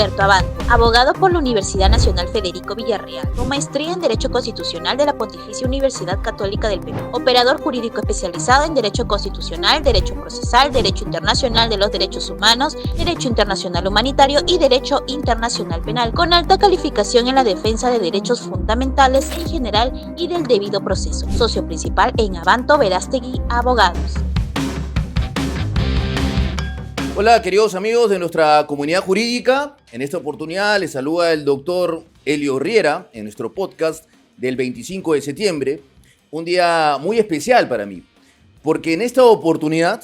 Humberto Abanto, abogado por la Universidad Nacional Federico Villarreal, con maestría en Derecho Constitucional de la Pontificia Universidad Católica del Perú, operador jurídico especializado en Derecho Constitucional, Derecho Procesal, Derecho Internacional de los Derechos Humanos, Derecho Internacional Humanitario y Derecho Internacional Penal, con alta calificación en la defensa de derechos fundamentales en general y del debido proceso. Socio principal en Abanto Verástegui Abogados. Hola, queridos amigos de nuestra comunidad jurídica. En esta oportunidad les saluda el doctor Elio Riera en nuestro podcast del 25 de septiembre. Un día muy especial para mí, porque en esta oportunidad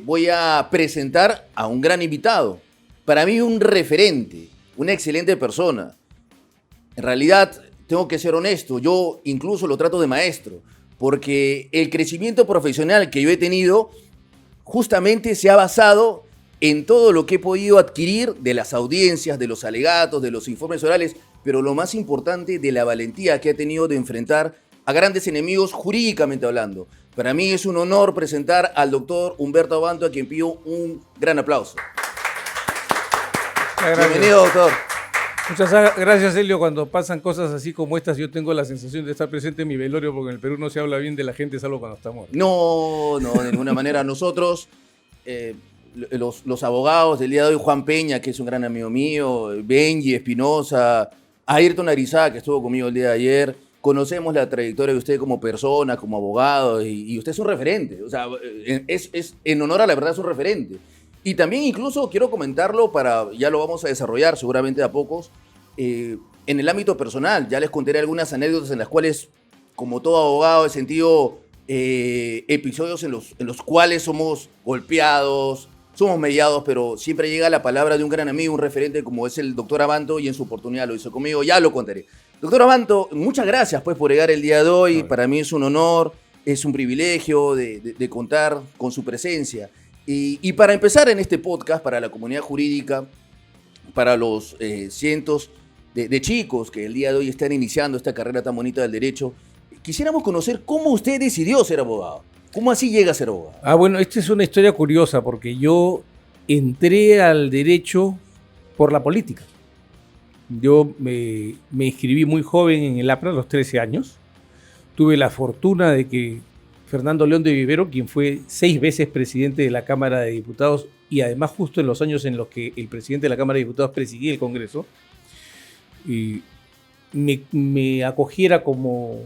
voy a presentar a un gran invitado. Para mí un referente, una excelente persona. En realidad, tengo que ser honesto, yo incluso lo trato de maestro, porque el crecimiento profesional que yo he tenido justamente se ha basado en todo lo que he podido adquirir de las audiencias, de los alegatos, de los informes orales, pero lo más importante, de la valentía que ha tenido de enfrentar a grandes enemigos jurídicamente hablando. Para mí es un honor presentar al doctor Humberto Abanto, a quien pido un gran aplauso. Bienvenido, doctor. Muchas gracias, Elio. Cuando pasan cosas así como estas, yo tengo la sensación de estar presente en mi velorio, porque en el Perú no se habla bien de la gente, salvo cuando está muerta. No, de ninguna manera. Nosotros, los abogados del día de hoy, Juan Peña, que es un gran amigo mío, Benji Espinosa, Ayrton Arizá, que estuvo conmigo el día de ayer, conocemos la trayectoria de usted como persona, como abogado, y usted es un referente. O sea, es en honor a la verdad, es un referente. Y también incluso quiero comentarlo ya lo vamos a desarrollar seguramente a pocos, en el ámbito personal. Ya les contaré algunas anécdotas en las cuales, como todo abogado, he sentido episodios en los cuales somos golpeados, somos mediados, pero siempre llega la palabra de un gran amigo, un referente como es el doctor Abanto, y en su oportunidad lo hizo conmigo, ya lo contaré. Doctor Abanto, muchas gracias pues por llegar el día de hoy. Para mí es un honor, es un privilegio de contar con su presencia. Y para empezar en este podcast, para la comunidad jurídica, para los cientos de chicos que el día de hoy están iniciando esta carrera tan bonita del derecho, quisiéramos conocer cómo usted decidió ser abogado. ¿Cómo así llega a ser abogado? Bueno, esta es una historia curiosa, porque yo entré al derecho por la política. Yo me inscribí muy joven en el APRA, a los 13 años. Tuve la fortuna de que Fernando León de Vivero, quien fue 6 veces presidente de la Cámara de Diputados, y además justo en los años en los que el presidente de la Cámara de Diputados presidía el Congreso, y me acogiera como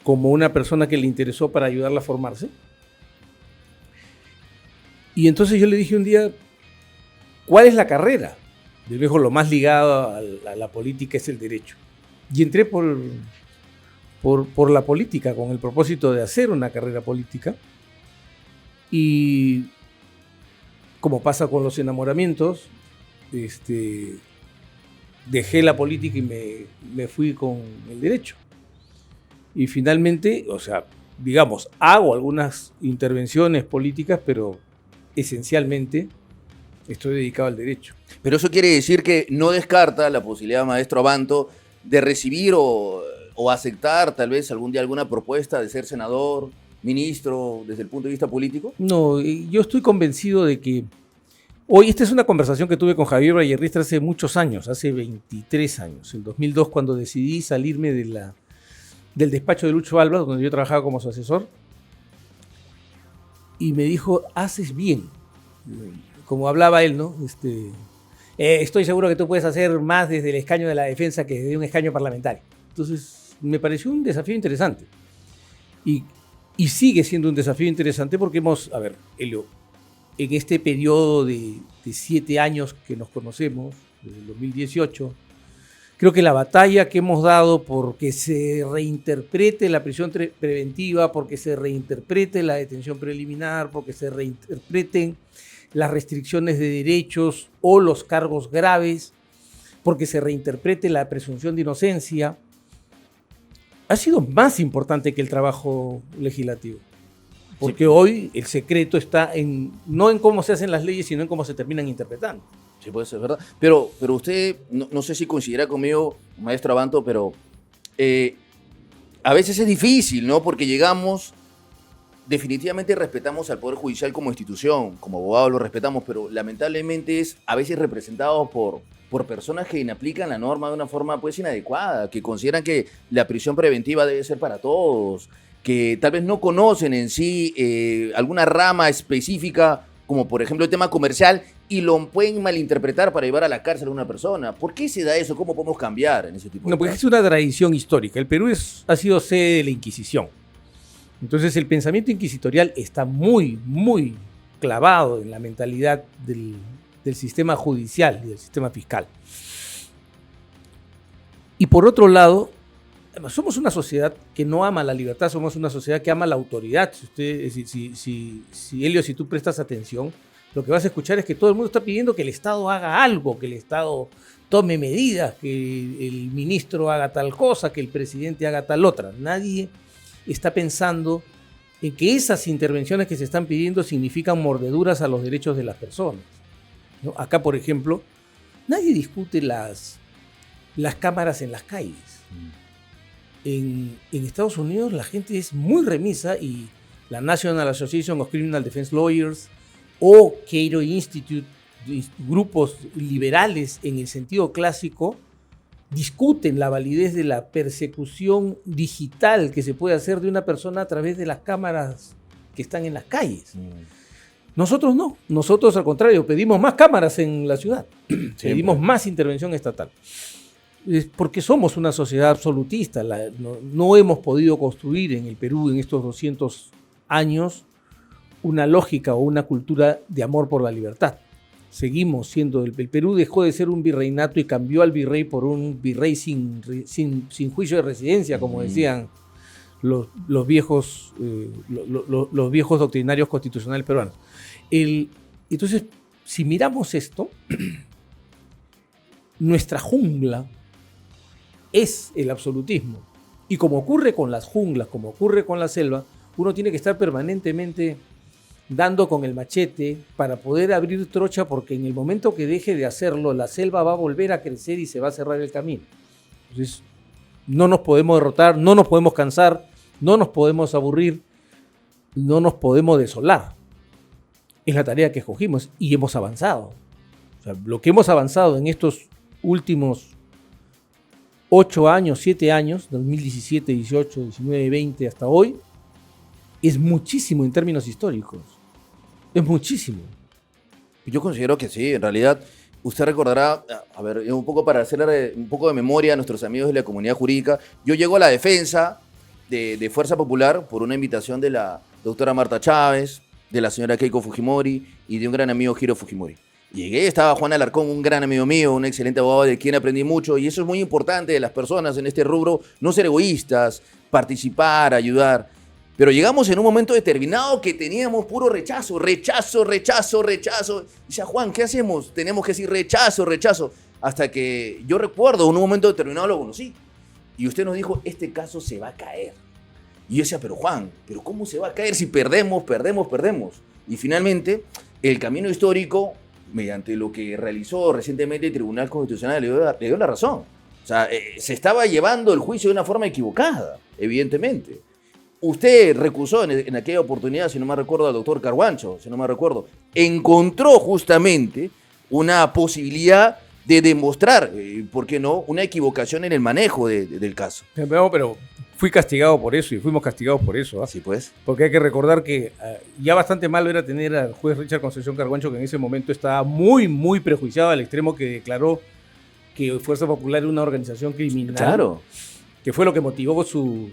una persona que le interesó para ayudarla a formarse. Y entonces yo le dije un día, ¿cuál es la carrera? Del viejo, lo más ligado a la política es el derecho. Y entré por la política, con el propósito de hacer una carrera política. Y como pasa con los enamoramientos, dejé la política y me fui con el derecho. Y finalmente, o sea, digamos, hago algunas intervenciones políticas, pero esencialmente estoy dedicado al derecho. Pero eso quiere decir que no descarta la posibilidad, maestro Abanto, de recibir o aceptar tal vez algún día alguna propuesta de ser senador, ministro, desde el punto de vista político. No, yo estoy convencido de que hoy, esta es una conversación que tuve con Javier Vallerristra hace muchos años, hace 23 años, en 2002, cuando decidí salirme del despacho de Lucho Alba, donde yo trabajaba como su asesor, y me dijo, haces bien. Como hablaba él, ¿no? Estoy seguro que tú puedes hacer más desde el escaño de la defensa que desde un escaño parlamentario. Entonces, me pareció un desafío interesante. Y sigue siendo un desafío interesante porque Elio, en este periodo de 7 años que nos conocemos, desde el 2018, creo que la batalla que hemos dado porque se reinterprete la prisión preventiva, porque se reinterprete la detención preliminar, porque se reinterpreten las restricciones de derechos o los cargos graves, porque se reinterprete la presunción de inocencia, ha sido más importante que el trabajo legislativo. Porque hoy el secreto está no en cómo se hacen las leyes, sino en cómo se terminan interpretando. Sí, puede ser verdad. Pero usted, no sé si coincidirá conmigo, maestro Abanto, pero a veces es difícil, ¿no? Porque definitivamente respetamos al Poder Judicial como institución, como abogados lo respetamos, pero lamentablemente es a veces representado por por personas que aplican la norma de una forma pues inadecuada, que consideran que la prisión preventiva debe ser para todos, que tal vez no conocen en sí alguna rama específica, como por ejemplo el tema comercial, y lo pueden malinterpretar para llevar a la cárcel a una persona. ¿Por qué se da eso? ¿Cómo podemos cambiar en ese tipo de No, porque casos? es una tradición histórica. El Perú ha sido sede de la Inquisición. Entonces el pensamiento inquisitorial está muy, muy clavado en la mentalidad del sistema judicial y del sistema fiscal. Y por otro lado, somos una sociedad que no ama la libertad, somos una sociedad que ama la autoridad. Si Elio, si tú prestas atención, lo que vas a escuchar es que todo el mundo está pidiendo que el Estado haga algo, que el Estado tome medidas, que el ministro haga tal cosa, que el presidente haga tal otra. Nadie está pensando en que esas intervenciones que se están pidiendo significan mordeduras a los derechos de las personas, ¿no? Acá, por ejemplo, nadie discute las cámaras en las calles. En Estados Unidos la gente es muy remisa y la National Association of Criminal Defense Lawyers o Cato Institute, grupos liberales en el sentido clásico, discuten la validez de la persecución digital que se puede hacer de una persona a través de las cámaras que están en las calles. Nosotros no, nosotros al contrario, pedimos más cámaras en la ciudad, pedimos más intervención estatal. Es porque somos una sociedad absolutista, no hemos podido construir en el Perú en estos 200 años una lógica o una cultura de amor por la libertad. Seguimos siendo, el Perú dejó de ser un virreinato y cambió al virrey por un virrey sin juicio de residencia, como decían los viejos doctrinarios constitucionales peruanos. Entonces, si miramos esto, nuestra jungla es el absolutismo. Y como ocurre con las junglas, como ocurre con la selva, uno tiene que estar permanentemente dando con el machete para poder abrir trocha, porque en el momento que deje de hacerlo, la selva va a volver a crecer y se va a cerrar el camino. Entonces, no nos podemos derrotar, no nos podemos cansar, no nos podemos aburrir, no nos podemos desolar. Es la tarea que escogimos y hemos avanzado. O sea, lo que hemos avanzado en estos últimos 8 años, 7 años, 2017, 18, 19, 20 hasta hoy, es muchísimo en términos históricos. Es muchísimo. Yo considero que sí, en realidad. Usted recordará, a ver, un poco para hacer un poco de memoria a nuestros amigos de la comunidad jurídica, yo llego a la defensa de Fuerza Popular por una invitación de la doctora Marta Chávez, de la señora Keiko Fujimori y de un gran amigo Hiro Fujimori. Llegué, estaba Juan Alarcón, un gran amigo mío, un excelente abogado de quien aprendí mucho, y eso es muy importante de las personas en este rubro, no ser egoístas, participar, ayudar. Pero llegamos en un momento determinado que teníamos puro rechazo. Y decía, Juan, ¿qué hacemos? Tenemos que decir rechazo. Hasta que yo recuerdo, en un momento determinado lo conocí. Y usted nos dijo, este caso se va a caer. Y yo decía, pero Juan, ¿pero cómo se va a caer si perdemos? Y finalmente, el camino histórico, mediante lo que realizó recientemente el Tribunal Constitucional, le dio la razón. O sea, se estaba llevando el juicio de una forma equivocada, evidentemente. Usted recusó en aquella oportunidad, si no me recuerdo, al doctor Carguancho, encontró justamente una posibilidad de demostrar, ¿por qué no?, una equivocación en el manejo del caso. Pero fui castigado por eso y fuimos castigados por eso. Así pues. Porque hay que recordar que ya bastante malo era tener al juez Richard Concepción Carguancho, que en ese momento estaba muy, muy prejuiciado al extremo que declaró que Fuerza Popular era una organización criminal. Claro. Que fue lo que motivó su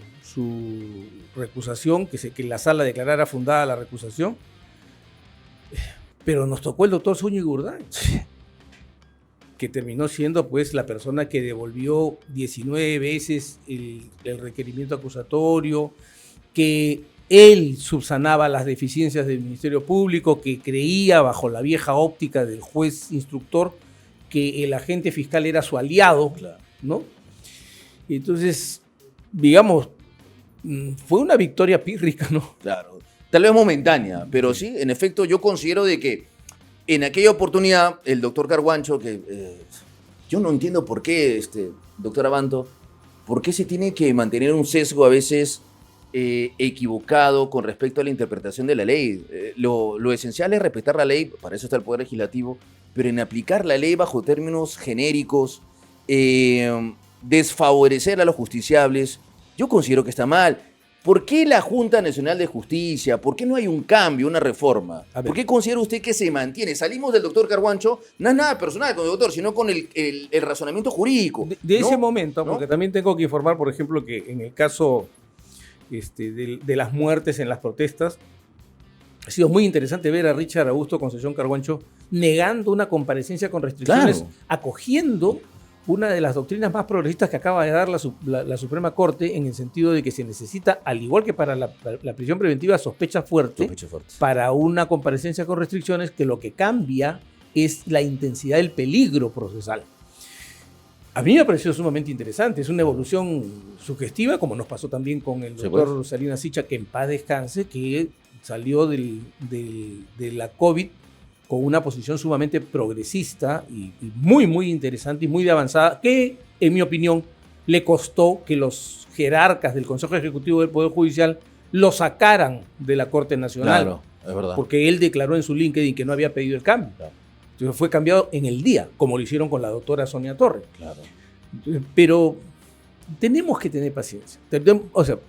recusación, que la sala declarara fundada la recusación. Pero nos tocó el doctor Zúñiga Gurdán, que terminó siendo pues la persona que devolvió 19 veces el requerimiento acusatorio, que él subsanaba las deficiencias del Ministerio Público, que creía bajo la vieja óptica del juez instructor que el agente fiscal era su aliado, ¿no? Entonces, digamos, fue una victoria pírrica, ¿no? Claro, tal vez momentánea, pero sí, en efecto, yo considero de que en aquella oportunidad el doctor Carguancho, que yo no entiendo por qué, doctor Abanto, por qué se tiene que mantener un sesgo a veces equivocado con respecto a la interpretación de la ley. Lo esencial es respetar la ley, para eso está el Poder Legislativo, pero en aplicar la ley bajo términos genéricos, desfavorecer a los justiciables, yo considero que está mal. ¿Por qué la Junta Nacional de Justicia? ¿Por qué no hay un cambio, una reforma? ¿Por qué considera usted que se mantiene? Salimos del doctor Carguancho, no es nada personal con el doctor, sino con el razonamiento jurídico. De ¿no? ese momento, ¿no? porque también tengo que informar, por ejemplo, que en el caso de las muertes en las protestas, ha sido muy interesante ver a Richard Augusto Concepción Carguancho negando una comparecencia con restricciones, Claro. acogiendo una de las doctrinas más progresistas que acaba de dar la Suprema Corte, en el sentido de que se necesita, al igual que para la prisión preventiva, sospecha fuerte, para una comparecencia con restricciones, que lo que cambia es la intensidad del peligro procesal. A mí me ha parecido sumamente interesante, es una evolución sugestiva, como nos pasó también con el doctor Salinas Sicha, que en paz descanse, que salió de la COVID con una posición sumamente progresista y muy, muy interesante y muy de avanzada, que, en mi opinión, le costó que los jerarcas del Consejo Ejecutivo del Poder Judicial lo sacaran de la Corte Nacional. Claro, es verdad. Porque él declaró en su LinkedIn que no había pedido el cambio. Claro. Entonces fue cambiado en el día, como lo hicieron con la doctora Sonia Torres. Claro. Pero tenemos que tener paciencia. O sea,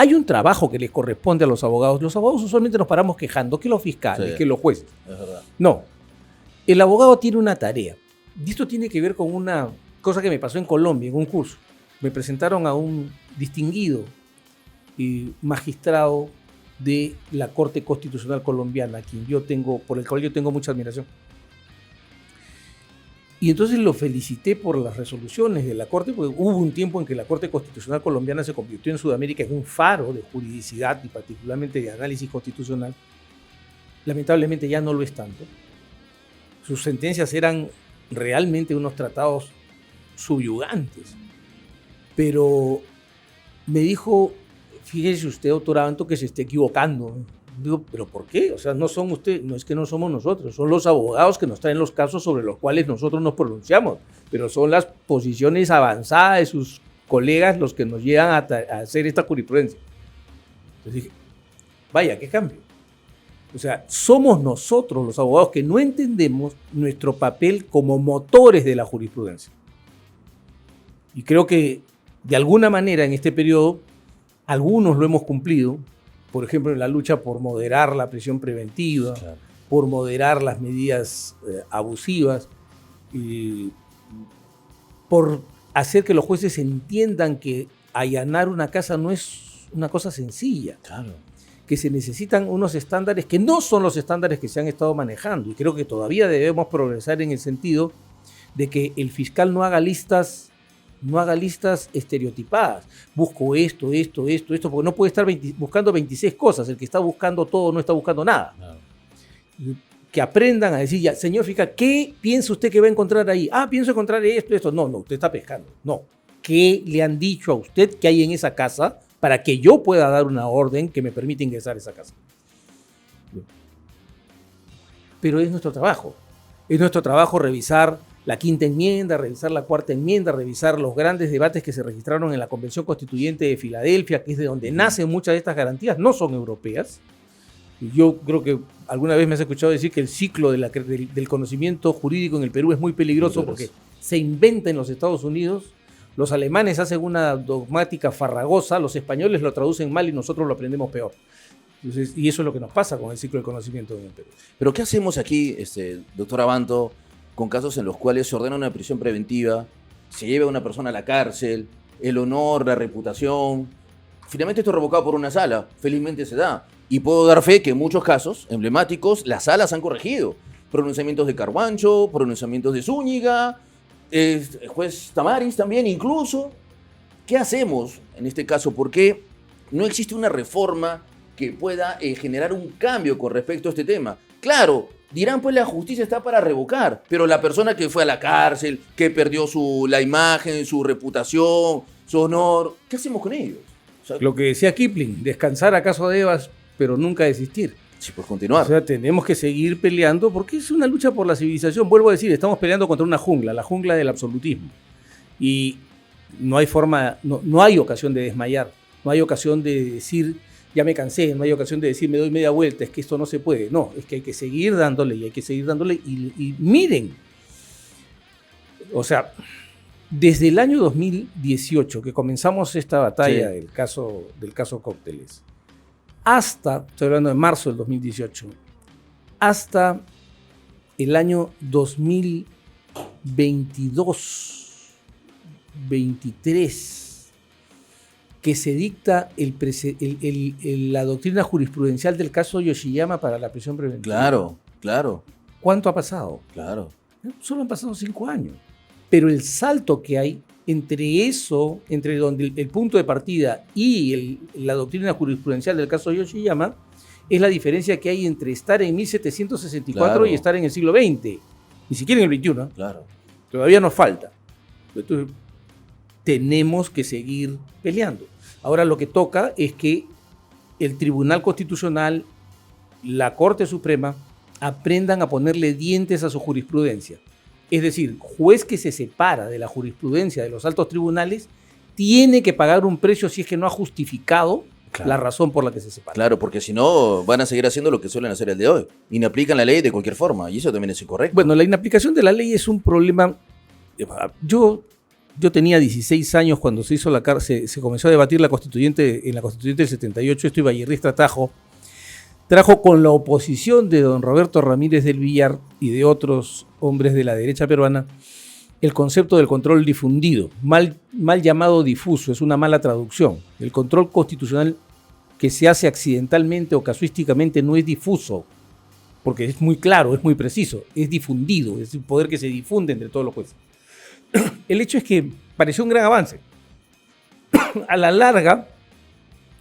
hay un trabajo que les corresponde a los abogados. Los abogados usualmente nos paramos quejando que los fiscales, que los jueces. Es verdad. No. El abogado tiene una tarea. Y esto tiene que ver con una cosa que me pasó en Colombia, en un curso. Me presentaron a un distinguido magistrado de la Corte Constitucional Colombiana, por el cual yo tengo mucha admiración. Y entonces lo felicité por las resoluciones de la Corte, porque hubo un tiempo en que la Corte Constitucional Colombiana se convirtió en Sudamérica en un faro de juridicidad y particularmente de análisis constitucional. Lamentablemente ya no lo es tanto. Sus sentencias eran realmente unos tratados subyugantes. Pero me dijo, fíjese usted, doctor Abanto, que se esté equivocando. Digo, ¿pero por qué? O sea, no es que no somos nosotros, son los abogados que nos traen los casos sobre los cuales nosotros nos pronunciamos, pero son las posiciones avanzadas de sus colegas los que nos llevan a hacer esta jurisprudencia. Entonces dije, vaya, qué cambio. O sea, somos nosotros los abogados que no entendemos nuestro papel como motores de la jurisprudencia. Y creo que de alguna manera en este periodo algunos lo hemos cumplido. Por ejemplo, en la lucha por moderar la prisión preventiva, claro, por moderar las medidas abusivas, por hacer que los jueces entiendan que allanar una casa no es una cosa sencilla. Claro. Que se necesitan unos estándares que no son los estándares que se han estado manejando. Y creo que todavía debemos progresar en el sentido de que el fiscal no haga listas estereotipadas. Busco esto, porque no puede estar buscando 26 cosas. El que está buscando todo no está buscando nada. Claro. Que aprendan a decir, ya, señor fiscal, ¿qué piensa usted que va a encontrar ahí? Pienso encontrar esto. No, usted está pescando. No. ¿Qué le han dicho a usted que hay en esa casa para que yo pueda dar una orden que me permita ingresar a esa casa? Pero es nuestro trabajo. Es nuestro trabajo revisar la quinta enmienda, revisar la cuarta enmienda, revisar los grandes debates que se registraron en la Convención Constituyente de Filadelfia, que es de donde nacen muchas de estas garantías, no son europeas. Y yo creo que alguna vez me has escuchado decir que el ciclo del conocimiento jurídico en el Perú es muy peligroso porque se inventa en los Estados Unidos, los alemanes hacen una dogmática farragosa, los españoles lo traducen mal y nosotros lo aprendemos peor. Entonces, y eso es lo que nos pasa con el ciclo del conocimiento en el Perú. Pero ¿qué hacemos aquí, doctor Abanto, con casos en los cuales se ordena una prisión preventiva, se lleva a una persona a la cárcel, el honor, la reputación? Finalmente esto es revocado por una sala, felizmente se da. Y puedo dar fe que en muchos casos emblemáticos las salas han corregido. Pronunciamientos de Carguancho, pronunciamientos de Zúñiga, juez Tamaris también incluso. ¿Qué hacemos en este caso? Porque no existe una reforma que pueda generar un cambio con respecto a este tema. Claro, dirán, pues la justicia está para revocar, pero la persona que fue a la cárcel, que perdió la imagen, su reputación, su honor, ¿qué hacemos con ellos? O sea, lo que decía Kipling, descansar acaso debas, pero nunca desistir. Sí, pues continuar. O sea, tenemos que seguir peleando porque es una lucha por la civilización. Vuelvo a decir, estamos peleando contra una jungla, la jungla del absolutismo. Y no hay forma, no hay ocasión de desmayar, no hay ocasión de decir ya me cansé, no hay ocasión de decir me doy media vuelta, es que esto no se puede. No, es que hay que seguir dándole y hay que seguir dándole. Y miren, o sea, desde el año 2018 que comenzamos esta batalla del caso Cócteles, hasta, estoy hablando de marzo del 2018, hasta el año 2022, 23, que se dicta la doctrina jurisprudencial del caso Yoshiyama para la prisión preventiva. Claro. ¿Cuánto ha pasado? Claro. Solo han pasado 5 años. Pero el salto que hay entre donde el punto de partida y la doctrina jurisprudencial del caso Yoshiyama, es la diferencia que hay entre estar en 1764 y estar en el siglo XX. Ni siquiera en el XXI. Claro. Todavía nos falta. Entonces, tenemos que seguir peleando. Ahora lo que toca es que el Tribunal Constitucional, la Corte Suprema, aprendan a ponerle dientes a su jurisprudencia. Es decir, juez que se separa de la jurisprudencia de los altos tribunales tiene que pagar un precio si es que no ha justificado la razón por la que se separa. Claro, porque si no van a seguir haciendo lo que suelen hacer el de hoy. Inaplican la ley de cualquier forma y eso también es incorrecto. Bueno, la inaplicación de la ley es un problema. Yo tenía 16 años cuando se hizo se comenzó a debatir la constituyente en la constituyente del 78. Esto y Vallerristra trajo con la oposición de don Roberto Ramírez del Villar y de otros hombres de la derecha peruana el concepto del control difundido, mal llamado difuso, es una mala traducción. El control constitucional que se hace accidentalmente o casuísticamente no es difuso, porque es muy claro, es muy preciso, es difundido, es un poder que se difunde entre todos los jueces. El hecho es que pareció un gran avance. A la larga,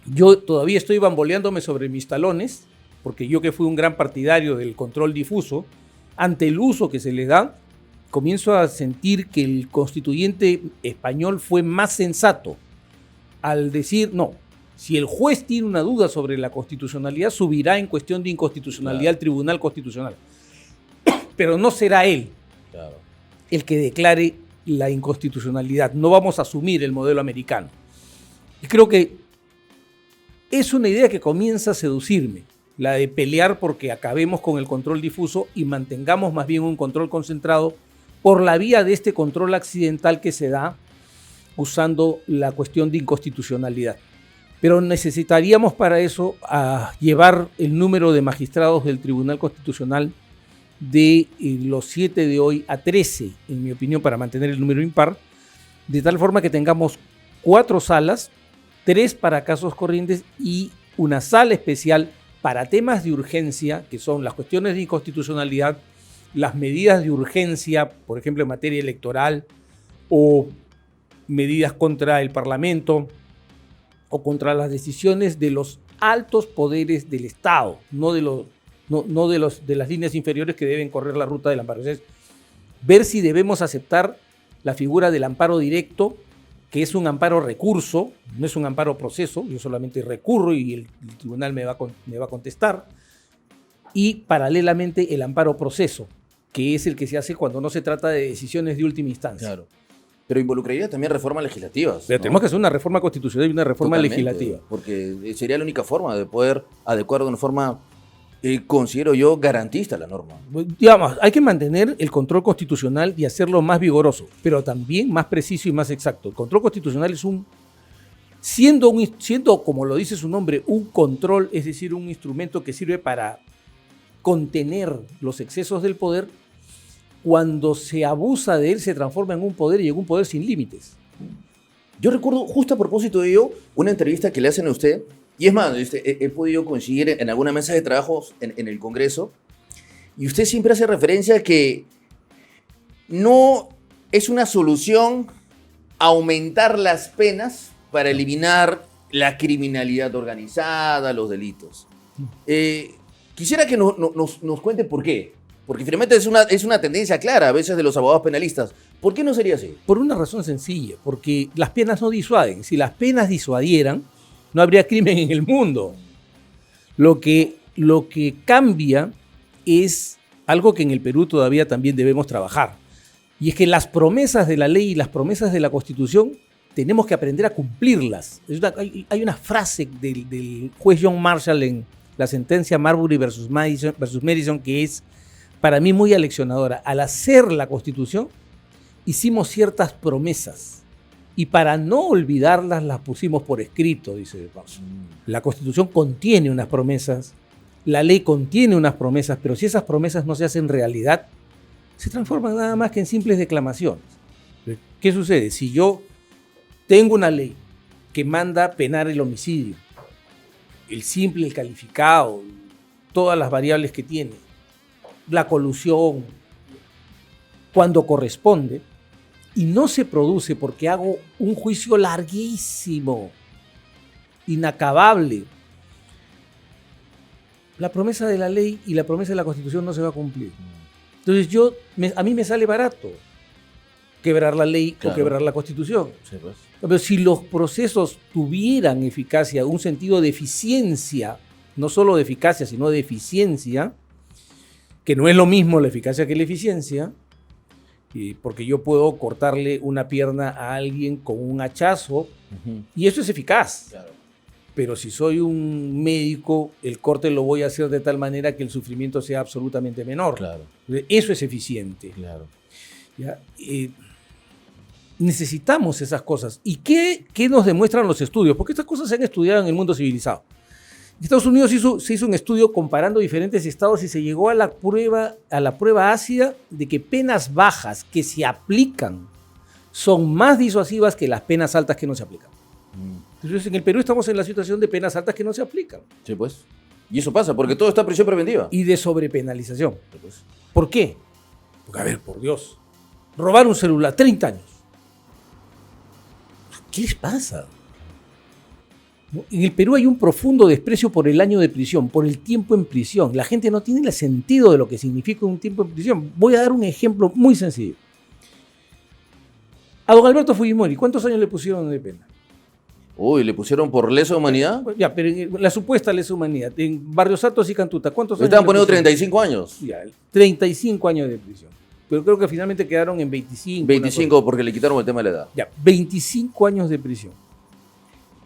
yo todavía estoy bamboleándome sobre mis talones, porque yo que fui un gran partidario del control difuso, ante el uso que se le da, comienzo a sentir que el constituyente español fue más sensato al decir, no, si el juez tiene una duda sobre la constitucionalidad, subirá en cuestión de inconstitucionalidad al Tribunal Constitucional. Pero no será él el que declare la inconstitucionalidad. No vamos a asumir el modelo americano. Y creo que es una idea que comienza a seducirme, la de pelear porque acabemos con el control difuso y mantengamos más bien un control concentrado por la vía de este control accidental que se da usando la cuestión de inconstitucionalidad. Pero necesitaríamos para eso llevar el número de magistrados del Tribunal Constitucional de los 7 de hoy a 13, en mi opinión, para mantener el número impar, de tal forma que tengamos 4 salas, 3 para casos corrientes y una sala especial para temas de urgencia, que son las cuestiones de inconstitucionalidad, las medidas de urgencia, por ejemplo, en materia electoral, o medidas contra el Parlamento, o contra las decisiones de los altos poderes del Estado, no de las líneas inferiores que deben correr la ruta del amparo. Es ver si debemos aceptar la figura del amparo directo, que es un amparo recurso, no es un amparo proceso, yo solamente recurro y el tribunal me va a contestar, y paralelamente el amparo proceso, que es el que se hace cuando no se trata de decisiones de última instancia. Claro. Pero involucraría también reformas legislativas. Pero tenemos que hacer una reforma constitucional y una reforma legislativa. Porque sería la única forma de poder adecuar de una forma, considero yo, garantista la norma. Digamos, hay que mantener el control constitucional y hacerlo más vigoroso, pero también más preciso y más exacto. El control constitucional es siendo, como lo dice su nombre, un control, es decir, un instrumento que sirve para contener los excesos del poder. Cuando se abusa de él, se transforma en un poder y en un poder sin límites. Yo recuerdo, justo a propósito de ello, una entrevista que le hacen a usted, y es más, he podido coincidir en alguna mesa de trabajo en el Congreso, y usted siempre hace referencia a que no es una solución aumentar las penas para eliminar la criminalidad organizada, los delitos. Quisiera que nos cuente por qué. Porque finalmente es una tendencia clara a veces de los abogados penalistas. ¿Por qué no sería así? Por una razón sencilla, porque las penas no disuaden. Si las penas disuadieran, no habría crimen en el mundo. Lo que cambia es algo que en el Perú todavía también debemos trabajar. Y es que las promesas de la ley y las promesas de la Constitución tenemos que aprender a cumplirlas. Hay una frase del juez John Marshall en la sentencia Marbury versus Madison que es para mí muy aleccionadora. Al hacer la Constitución, hicimos ciertas promesas y para no olvidarlas las pusimos por escrito, dice Marshall. La Constitución contiene unas promesas, la ley contiene unas promesas, pero si esas promesas no se hacen realidad, se transforman nada más que en simples declamaciones. ¿Qué sucede? Si yo tengo una ley que manda penar el homicidio, el simple, el calificado, todas las variables que tiene, la colusión, cuando corresponde, y no se produce porque hago un juicio larguísimo, inacabable, la promesa de la ley y la promesa de la Constitución no se va a cumplir. Entonces a mí me sale barato quebrar la ley o quebrar la Constitución. Sí, pues. Pero si los procesos tuvieran eficacia, un sentido de eficiencia, no solo de eficacia, sino de eficiencia, que no es lo mismo la eficacia que la eficiencia, porque yo puedo cortarle una pierna a alguien con un hachazo, y eso es eficaz. Claro. Pero si soy un médico, el corte lo voy a hacer de tal manera que el sufrimiento sea absolutamente menor. Claro. Eso es eficiente. Claro. ¿Ya? Necesitamos esas cosas. ¿Y qué nos demuestran los estudios? Porque estas cosas se han estudiado en el mundo civilizado. En Estados Unidos se hizo un estudio comparando diferentes estados y se llegó a la prueba ácida de que penas bajas que se aplican son más disuasivas que las penas altas que no se aplican. Entonces, en el Perú estamos en la situación de penas altas que no se aplican. Sí, pues. Y eso pasa, porque todo está en prisión preventiva. Y de sobrepenalización. Sí, pues. ¿Por qué? Porque, a ver, por Dios, robar un celular, 30 años. ¿Qué les pasa? En el Perú hay un profundo desprecio por el año de prisión, por el tiempo en prisión. La gente no tiene el sentido de lo que significa un tiempo en prisión. Voy a dar un ejemplo muy sencillo. A don Alberto Fujimori, ¿cuántos años le pusieron de pena? Uy, ¿le pusieron por lesa humanidad? Ya, pero en la supuesta lesa humanidad. En Barrios Altos y Cantuta, ¿cuántos Le años? estaban poniendo pusieron? 35 años. Ya, 35 años de prisión. Pero creo que finalmente quedaron en 25. 25 porque le quitaron el tema de la edad. Ya, 25 años de prisión.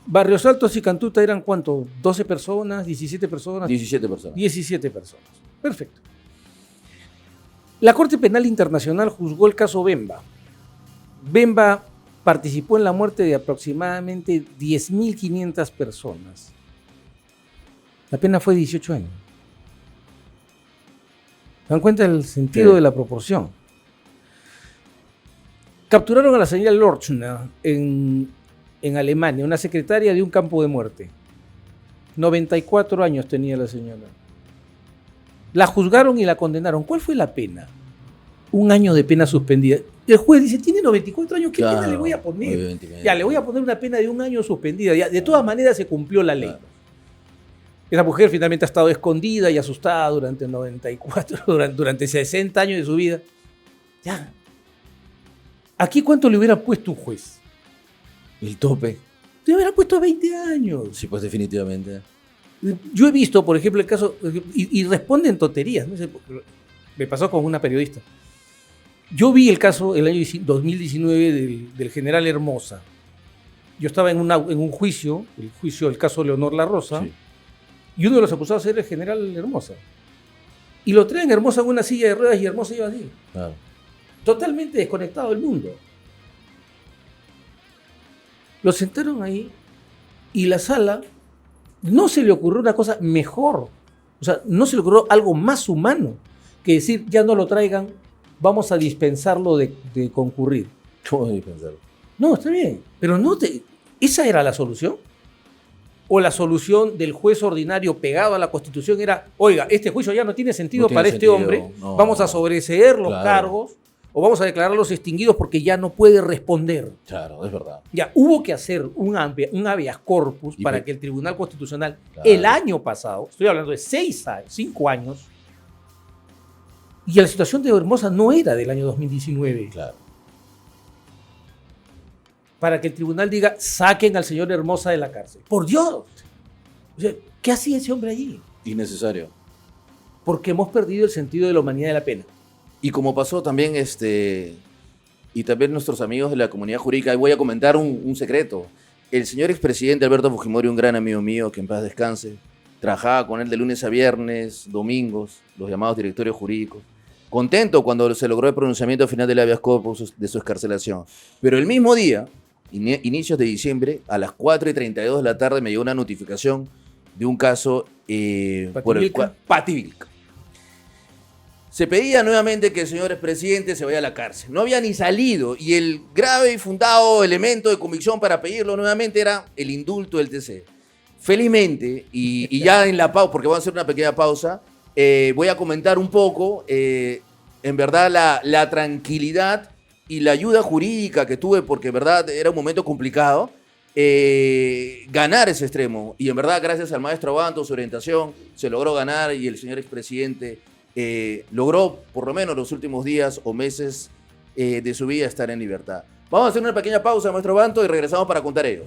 Barrios Altos y Cantuta eran ¿cuánto? ¿12 personas? ¿17 personas? 17 personas. 17 personas. Perfecto. La Corte Penal Internacional juzgó el caso Bemba. Bemba participó en la muerte de aproximadamente 10.500 personas. La pena fue 18 años. ¿Se dan cuenta del sentido de la proporción? Capturaron a la señora Lorchner en Alemania, una secretaria de un campo de muerte. 94 años tenía la señora. La juzgaron y la condenaron. ¿Cuál fue la pena? Un año de pena suspendida. El juez dice, tiene 94 años, ¿qué pena le voy a poner? Evidentemente. Ya, le voy a poner una pena de un año suspendida. Ya, de todas maneras se cumplió la ley. Claro. Esa mujer finalmente ha estado escondida y asustada durante 94, durante 60 años de su vida. Ya. ¿Aquí cuánto le hubiera puesto un juez? El tope. Le hubiera puesto 20 años. Sí, pues definitivamente. Yo he visto, por ejemplo, el caso, y responden tonterías. No sé, me pasó con una periodista. Yo vi el caso el año 2019 del general Hermosa. Yo estaba en un juicio, el caso Leonor La Rosa, Sí. y uno de los acusados era el general Hermosa. Y lo traen Hermosa en una silla de ruedas y Hermosa iba así, Claro. totalmente desconectado del mundo. Lo sentaron ahí y la sala no se le ocurrió una cosa mejor. O sea, no se le ocurrió algo más humano que decir, ya no lo traigan, vamos a dispensarlo de concurrir. ¿Cómo dispensarlo? No, está bien, pero ¿esa era la solución? ¿O la solución del juez ordinario pegado a la Constitución era, oiga, este juicio ya no tiene sentido No tiene para sentido, este hombre, no. vamos a sobreseer los Claro. cargos o vamos a declararlos extinguidos porque ya no puede responder? Claro, es verdad. Ya, hubo que hacer un habeas corpus Y para que el Tribunal Constitucional, Claro. el año pasado, estoy hablando de 5 años, y la situación de Hermosa no era del año 2019, Claro. para que el tribunal diga, saquen al señor Hermosa de la cárcel. ¡Por Dios! O sea, ¿qué hacía ese hombre allí? Innecesario. Porque hemos perdido el sentido de la humanidad de la pena. Y como pasó también y también nuestros amigos de la comunidad jurídica, y voy a comentar un secreto. El señor expresidente Alberto Fujimori, un gran amigo mío, que en paz descanse, trabajaba con él de lunes a viernes, domingos, los llamados directorios jurídicos. Contento cuando se logró el pronunciamiento final del habeas corpus de su excarcelación. Pero el mismo día, inicios de diciembre, a las 4:32 de la tarde, me llegó una notificación de un caso por el cual... Pativilca. Se pedía nuevamente que el señor expresidente se vaya a la cárcel. No había ni salido y el grave y fundado elemento de convicción para pedirlo nuevamente era el indulto del TC. Felizmente, y ya en la pausa, porque vamos a hacer una pequeña pausa, voy a comentar un poco, en verdad, la tranquilidad y la ayuda jurídica que tuve, porque en verdad era un momento complicado, ganar ese extremo. Y en verdad, gracias al maestro Abanto, su orientación, se logró ganar y el señor expresidente logró, por lo menos los últimos días o meses de su vida, estar en libertad. Vamos a hacer una pequeña pausa, maestro Abanto, y regresamos para contar ello.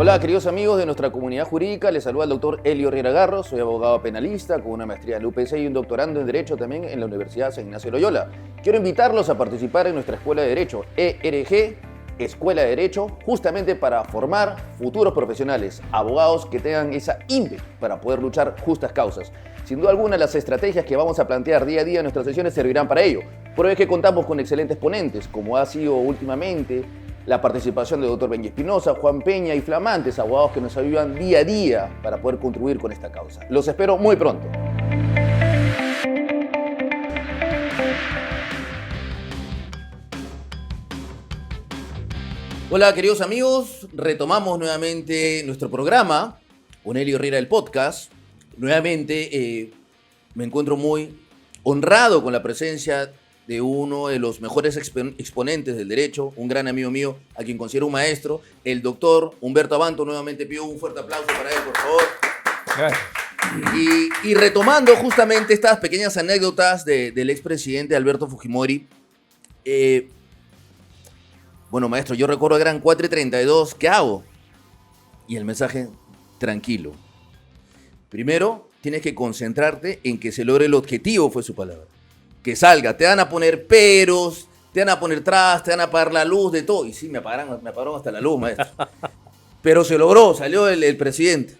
Hola, queridos amigos de nuestra comunidad jurídica, les saluda el doctor Elio Riera Garro, soy abogado penalista con una maestría en la UPC y un doctorando en Derecho también en la Universidad San Ignacio de Loyola. Quiero invitarlos a participar en nuestra Escuela de Derecho, ERG, Escuela de Derecho, justamente para formar futuros profesionales, abogados que tengan esa ímpetu para poder luchar justas causas. Sin duda alguna, las estrategias que vamos a plantear día a día en nuestras sesiones servirán para ello. Por ello es que contamos con excelentes ponentes, como ha sido últimamente la participación del doctor Benji Espinosa, Juan Peña y flamantes abogados que nos ayudan día a día para poder contribuir con esta causa. Los espero muy pronto. Hola, queridos amigos, retomamos nuevamente nuestro programa con Elio Herrera del podcast. Nuevamente me encuentro muy honrado con la presencia de uno de los mejores exponentes del derecho, un gran amigo mío, a quien considero un maestro, el doctor Humberto Abanto. Nuevamente pido un fuerte aplauso para él, por favor. Gracias. Y retomando justamente estas pequeñas anécdotas del expresidente Alberto Fujimori, bueno, maestro, yo recuerdo que eran 4:32, ¿qué hago? Y el mensaje, tranquilo. Primero, tienes que concentrarte en que se logre el objetivo, fue su palabra. Que salga, te van a poner peros, te van a poner trabas, te van a apagar la luz, de todo. Y sí, me apagaron hasta la luz, maestro. Pero se logró, salió el presidente.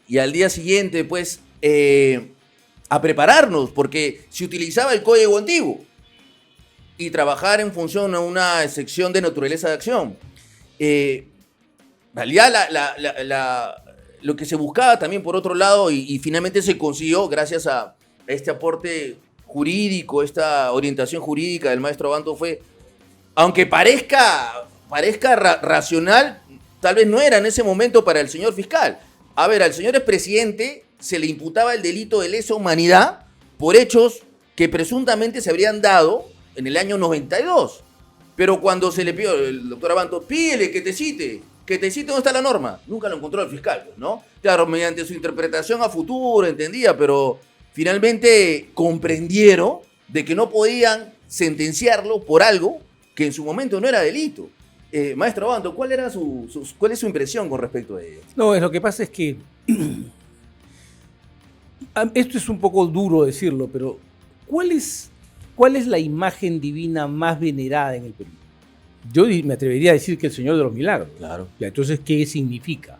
Y al día siguiente, pues, a prepararnos, porque se utilizaba el código antiguo y trabajar en función a una sección de naturaleza de acción. Valía lo que se buscaba también por otro lado y finalmente se consiguió gracias a este aporte jurídico, esta orientación jurídica del maestro Abanto fue, aunque parezca racional, tal vez no era en ese momento para el señor fiscal. A ver, al señor expresidente se le imputaba el delito de lesa humanidad por hechos que presuntamente se habrían dado en el año 92. Pero cuando se le pidió, el doctor Abanto, pídele que te cite dónde está la norma. Nunca lo encontró el fiscal, ¿no? Claro, mediante su interpretación a futuro, entendía, pero finalmente comprendieron de que no podían sentenciarlo por algo que en su momento no era delito. Maestro Abanto, ¿cuál es su impresión con respecto a ello? No, lo que pasa es que esto es un poco duro decirlo, pero ¿cuál es la imagen divina más venerada en el Perú? Yo me atrevería a decir que el Señor de los Milagros. Claro. Ya, entonces, ¿qué significa?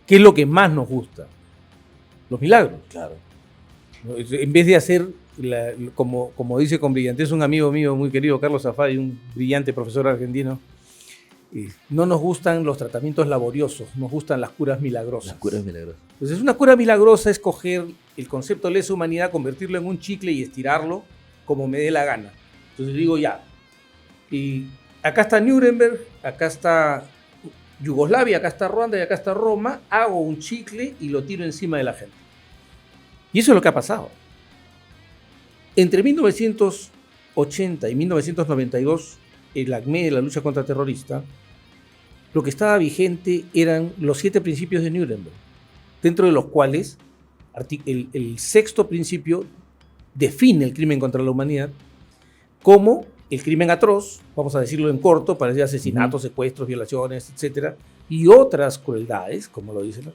¿Qué es lo que más nos gusta? Los milagros. Claro. En vez de hacer, como dice con brillantez un amigo mío muy querido, Carlos Zafadi, un brillante profesor argentino, no nos gustan los tratamientos laboriosos, nos gustan las curas milagrosas. Las curas milagrosas. Entonces, una cura milagrosa es coger el concepto de lesa humanidad, convertirlo en un chicle y estirarlo como me dé la gana. Entonces digo ya, y acá está Nuremberg, acá está Yugoslavia, acá está Ruanda y acá está Roma, hago un chicle y lo tiro encima de la gente. Y eso es lo que ha pasado. Entre 1980 y 1992, el ACME de la lucha contraterrorista, lo que estaba vigente eran los 7 principios de Nuremberg, dentro de los cuales el sexto principio define el crimen contra la humanidad como el crimen atroz, vamos a decirlo en corto, para decir asesinatos, secuestros, violaciones, etc. Y otras crueldades, como lo dicen,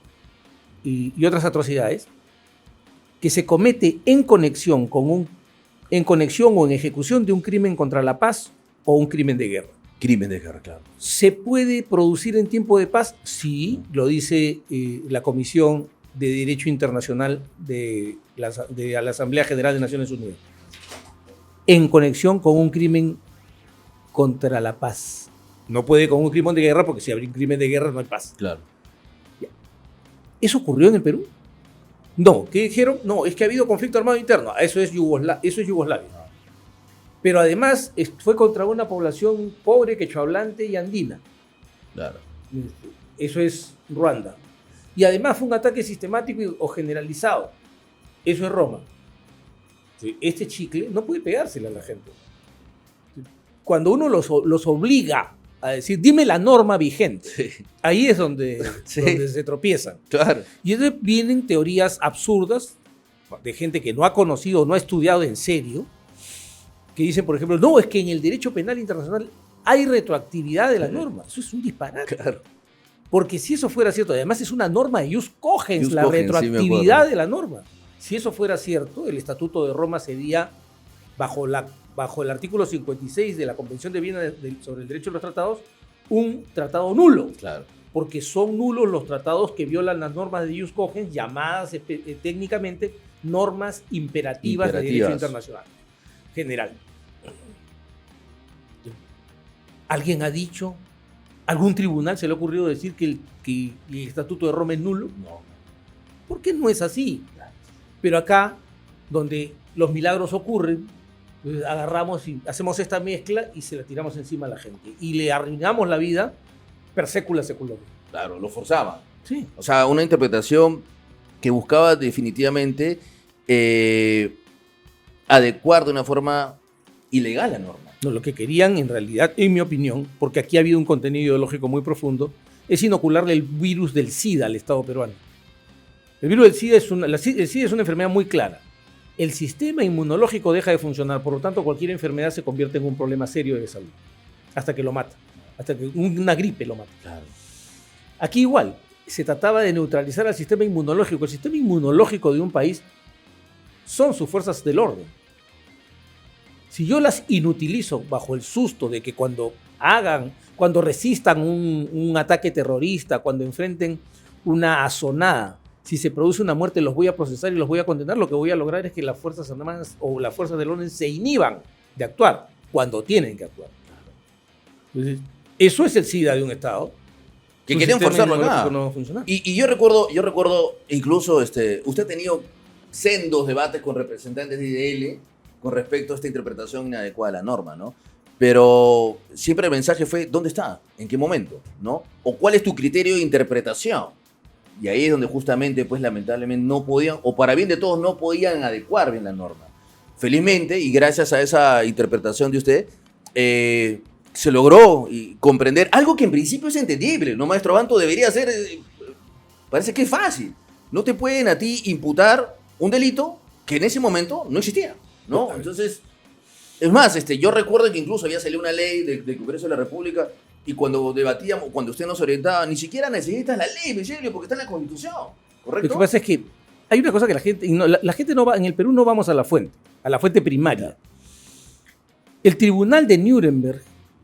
y otras atrocidades, que se comete en conexión o en ejecución de un crimen contra la paz o un crimen de guerra. Crimen de guerra, claro. ¿Se puede producir en tiempo de paz? Sí, lo dice la Comisión de Derecho Internacional de la Asamblea General de Naciones Unidas. En conexión con un crimen contra la paz. No puede con un crimen de guerra, porque si hay un crimen de guerra no hay paz. Claro. ¿Eso ocurrió en el Perú? No. ¿Qué dijeron? No, es que ha habido conflicto armado interno. Eso es Yugoslavia. Pero además fue contra una población pobre, quechohablante y andina. Claro. Eso es Ruanda. Y además fue un ataque sistemático o generalizado. Eso es Roma. Este chicle no puede pegársele a la gente. Cuando uno los obliga a decir, dime la norma vigente, sí, ahí es donde se tropiezan. Claro. Y entonces vienen teorías absurdas de gente que no ha conocido, no ha estudiado en serio, que dicen, por ejemplo, no, es que en el derecho penal internacional hay retroactividad de la norma. Eso es un disparate. Claro. Porque si eso fuera cierto, además es una norma de jus cogens, la retroactividad de la norma. Si eso fuera cierto, el Estatuto de Roma sería, bajo el artículo 56 de la Convención de Viena sobre el Derecho de los Tratados, un tratado nulo. Claro. Porque son nulos los tratados que violan las normas de jus cogens, llamadas técnicamente normas imperativas de derecho internacional general. ¿Alguien ha dicho, algún tribunal se le ha ocurrido decir que el Estatuto de Roma es nulo? No. ¿Por qué no es así? Pero acá, donde los milagros ocurren, agarramos y hacemos esta mezcla y se la tiramos encima a la gente. Y le arruinamos la vida per secula seculorum. Claro, lo forzaban. Sí. O sea, una interpretación que buscaba definitivamente adecuar de una forma ilegal la norma. No, lo que querían, en realidad, en mi opinión, porque aquí ha habido un contenido ideológico muy profundo, es inocularle el virus del SIDA al Estado peruano. El virus del SIDA es una enfermedad muy clara. El sistema inmunológico deja de funcionar, por lo tanto, cualquier enfermedad se convierte en un problema serio de salud, hasta que lo mata, hasta que una gripe lo mata. Claro. Aquí igual, se trataba de neutralizar al sistema inmunológico. El sistema inmunológico de un país son sus fuerzas del orden. Si yo las inutilizo bajo el susto de que cuando resistan un ataque terrorista, cuando enfrenten una azonada, si se produce una muerte los voy a procesar y los voy a condenar, lo que voy a lograr es que las Fuerzas Armadas o las Fuerzas del Orden se inhiban de actuar cuando tienen que actuar. Entonces, eso es el SIDA de un Estado. Que querían forzarlo acá. No y yo recuerdo incluso, usted ha tenido sendos debates con representantes de IDL con respecto a esta interpretación inadecuada de la norma, ¿no? Pero siempre el mensaje fue, ¿dónde está? ¿En qué momento? ¿No? ¿O cuál es tu criterio de interpretación? Y ahí es donde justamente, pues lamentablemente no podían, o para bien de todos, no podían adecuar bien la norma. Felizmente, y gracias a esa interpretación de usted, se logró comprender algo que en principio es entendible, ¿no, maestro Banto? Debería ser, parece que es fácil. No te pueden a ti imputar un delito que en ese momento no existía, ¿no? Entonces, es más, yo recuerdo que incluso había salido una ley del Congreso de la República y cuando debatíamos, cuando usted nos orientaba, ni siquiera necesitas la ley, Miguel, porque está en la Constitución, ¿correcto? Lo que pasa es que hay una cosa que la gente no va, en el Perú no vamos a la fuente primaria. El Tribunal de Nuremberg,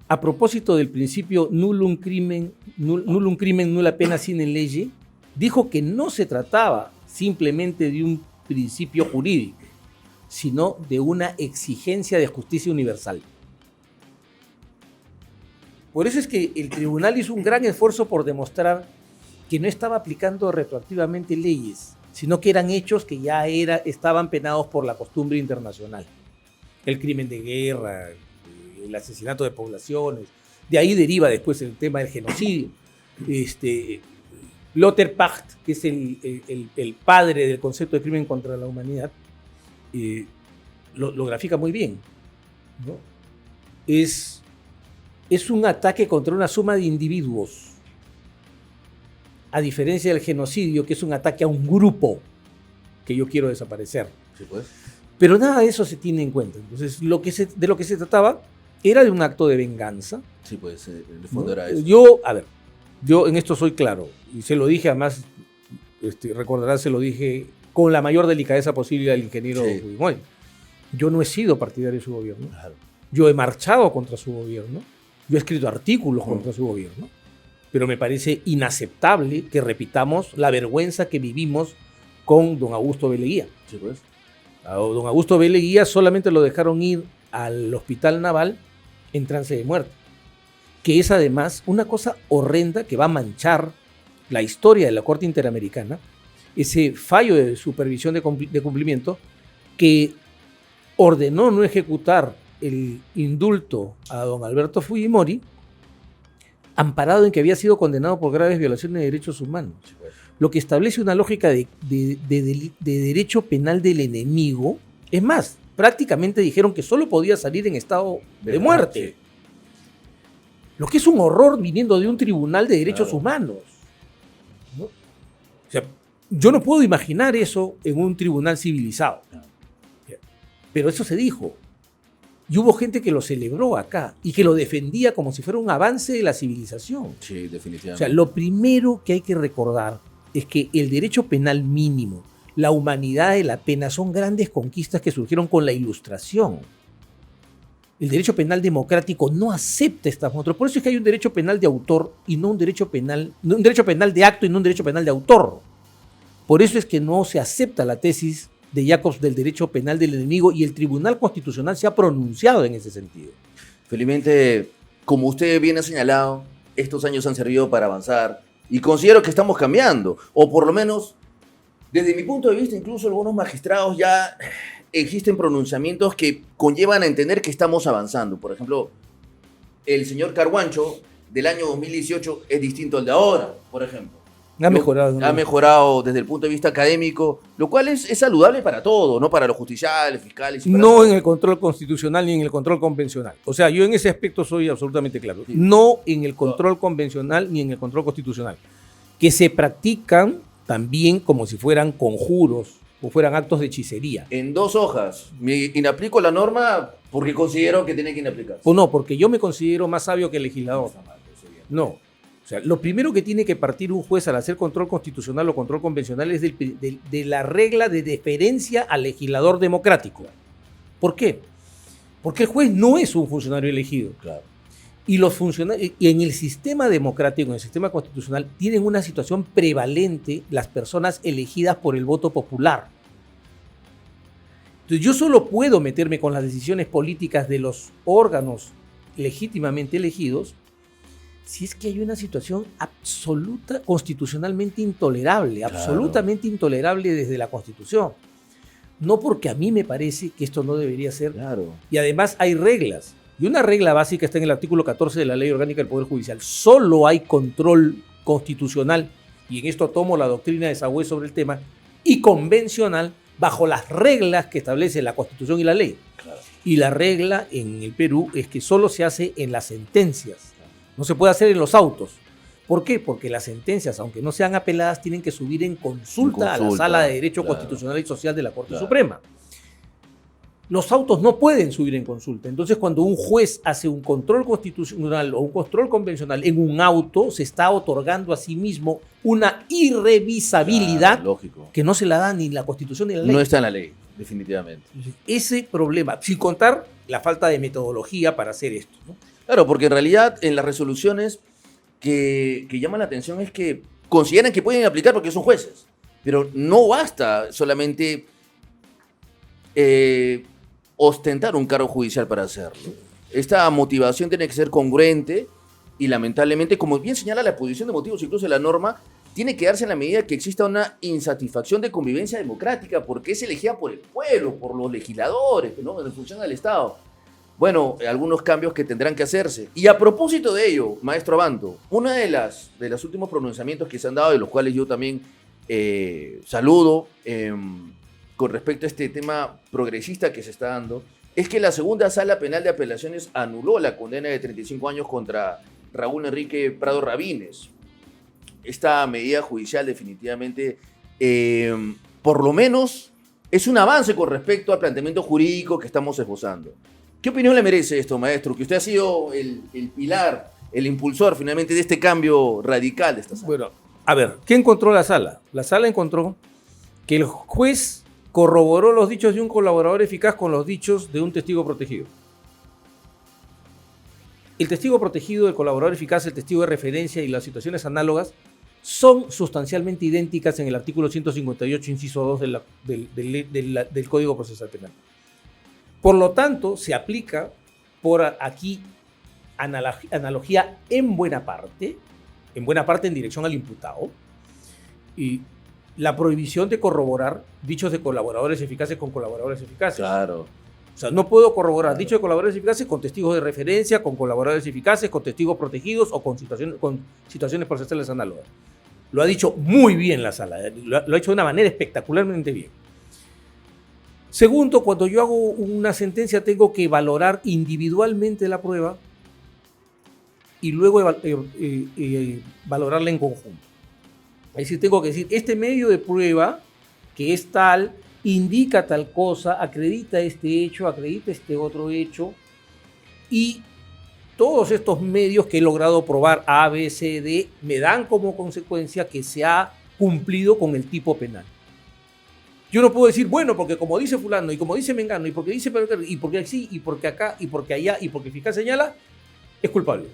a propósito del principio nullum crimen, nulla pena sine lege, dijo que no se trataba simplemente de un principio jurídico, sino de una exigencia de justicia universal. Por eso es que el tribunal hizo un gran esfuerzo por demostrar que no estaba aplicando retroactivamente leyes, sino que eran hechos que ya estaban penados por la costumbre internacional. El crimen de guerra, el asesinato de poblaciones, de ahí deriva después el tema del genocidio. Lothar Pacht, que es el padre del concepto de crimen contra la humanidad, lo grafica muy bien, ¿no? Es un ataque contra una suma de individuos, a diferencia del genocidio, que es un ataque a un grupo que yo quiero desaparecer. Sí, pues. Pero nada de eso se tiene en cuenta. Entonces, de lo que se trataba era de un acto de venganza. Sí, pues, en el fondo era eso. Yo en esto soy claro, y se lo dije, además, recordarán, se lo dije con la mayor delicadeza posible al ingeniero Sí. Fujimori. Yo no he sido partidario de su gobierno. Claro. Yo he marchado contra su gobierno. Yo he escrito artículos Mm. contra su gobierno. Pero me parece inaceptable que repitamos la vergüenza que vivimos con don Augusto B. Leguía. Sí, pues. A don Augusto B. Leguía solamente lo dejaron ir al hospital naval en trance de muerte. Que es además una cosa horrenda que va a manchar la historia de la Corte Interamericana, ese fallo de supervisión de cumplimiento que ordenó no ejecutar el indulto a don Alberto Fujimori, amparado en que había sido condenado por graves violaciones de derechos humanos. Sí, pues. Lo que establece una lógica de derecho penal del enemigo. Es más, prácticamente dijeron que solo podía salir en estado de ¿Verdad? muerte. Sí. Lo que es un horror viniendo de un tribunal de derechos Claro. humanos, ¿no? O sea, yo no puedo imaginar eso en un tribunal civilizado. Claro. Pero eso se dijo. Y hubo gente que lo celebró acá y que lo defendía como si fuera un avance de la civilización. Sí, definitivamente. O sea, lo primero que hay que recordar es que el derecho penal mínimo, la humanidad de la pena, son grandes conquistas que surgieron con la Ilustración. El derecho penal democrático no acepta estas otras. Por eso es que hay un derecho penal de autor y no un derecho penal, un derecho penal de acto y no un derecho penal de autor. Por eso es que no se acepta la tesis de Jacobs del derecho penal del enemigo y el Tribunal Constitucional se ha pronunciado en ese sentido. Felizmente, como usted bien ha señalado, estos años han servido para avanzar y considero que estamos cambiando, o por lo menos, desde mi punto de vista, incluso algunos magistrados ya existen pronunciamientos que conllevan a entender que estamos avanzando. Por ejemplo, el señor Carguancho del año 2018 es distinto al de ahora, por ejemplo. Ha mejorado. Ha mejorado desde el punto de vista académico, lo cual es saludable para todo, no para los justiciales, fiscales. Y para No todo. en el control constitucional ni en el control convencional. O sea, yo en ese aspecto soy absolutamente claro. Sí. No en el control convencional ni en el control constitucional. Que se practican también como si fueran conjuros o fueran actos de hechicería. En 2 hojas, me inaplico la norma porque considero que tiene que inaplicarse. O no, porque yo me considero más sabio que el legislador. No. O sea, lo primero que tiene que partir un juez al hacer control constitucional o control convencional es de la regla de deferencia al legislador democrático. ¿Por qué? Porque el juez no es un funcionario elegido. Claro. Y los funcionarios, y en el sistema democrático, en el sistema constitucional, tienen una situación prevalente las personas elegidas por el voto popular. Entonces, yo solo puedo meterme con las decisiones políticas de los órganos legítimamente elegidos si es que hay una situación absoluta, constitucionalmente intolerable, Claro. absolutamente intolerable desde la Constitución. No porque a mí me parece que esto no debería ser. Claro. Y además hay reglas. Y una regla básica está en el artículo 14 de la Ley Orgánica del Poder Judicial. Solo hay control constitucional, y en esto tomo la doctrina de Sagüe sobre el tema, y convencional bajo las reglas que establece la Constitución y la ley. Claro. Y la regla en el Perú es que solo se hace en las sentencias. No se puede hacer en los autos. ¿Por qué? Porque las sentencias, aunque no sean apeladas, tienen que subir en consulta a la Sala de Derecho claro. Constitucional y Social de la Corte Claro. Suprema. Los autos no pueden subir en consulta. Entonces, cuando un juez hace un control constitucional o un control convencional en un auto, se está otorgando a sí mismo una irrevisabilidad Claro, lógico. que no se la da ni la Constitución ni la ley. No está en la ley, definitivamente. Ese problema, sin contar la falta de metodología para hacer esto, ¿no? Claro, porque en realidad en las resoluciones que llaman la atención es que consideran que pueden aplicar porque son jueces, pero no basta solamente ostentar un cargo judicial para hacerlo. Esta motivación tiene que ser congruente y lamentablemente, como bien señala la exposición de motivos, incluso de la norma, tiene que darse en la medida que exista una insatisfacción de convivencia democrática porque es elegida por el pueblo, por los legisladores, ¿no? En función del Estado. Bueno, algunos cambios que tendrán que hacerse. Y a propósito de ello, maestro Abanto, uno de los últimos pronunciamientos que se han dado, de los cuales yo también saludo con respecto a este tema progresista que se está dando, es que la segunda sala penal de apelaciones anuló la condena de 35 años contra Raúl Enrique Prado Rabines. Esta medida judicial definitivamente, por lo menos, es un avance con respecto al planteamiento jurídico que estamos esbozando. ¿Qué opinión le merece esto, maestro? Que usted ha sido el pilar, el impulsor finalmente de este cambio radical de esta sala. Bueno, a ver, ¿qué encontró la sala? La sala encontró que el juez corroboró los dichos de un colaborador eficaz con los dichos de un testigo protegido. El testigo protegido, el colaborador eficaz, el testigo de referencia y las situaciones análogas son sustancialmente idénticas en el artículo 158, inciso 2 del Código Procesal Penal. Por lo tanto, se aplica por aquí analogía en buena parte en dirección al imputado, y la prohibición de corroborar dichos de colaboradores eficaces con colaboradores eficaces. Claro. O sea, no puedo corroborar dichos de colaboradores eficaces con testigos de referencia, con colaboradores eficaces, con testigos protegidos o con situaciones procesales análogas. Lo ha dicho muy bien la sala, lo ha hecho de una manera espectacularmente bien. Segundo, cuando yo hago una sentencia tengo que valorar individualmente la prueba y luego valorarla en conjunto. Es decir, tengo que decir, este medio de prueba, que es tal, indica tal cosa, acredita este hecho, acredita este otro hecho, y todos estos medios que he logrado probar A, B, C, D, me dan como consecuencia que se ha cumplido con el tipo penal. Yo no puedo decir, bueno, porque como dice fulano, y como dice mengano, y porque dice y porque así, y porque acá, y porque allá, y porque fiscal señala, es culpable.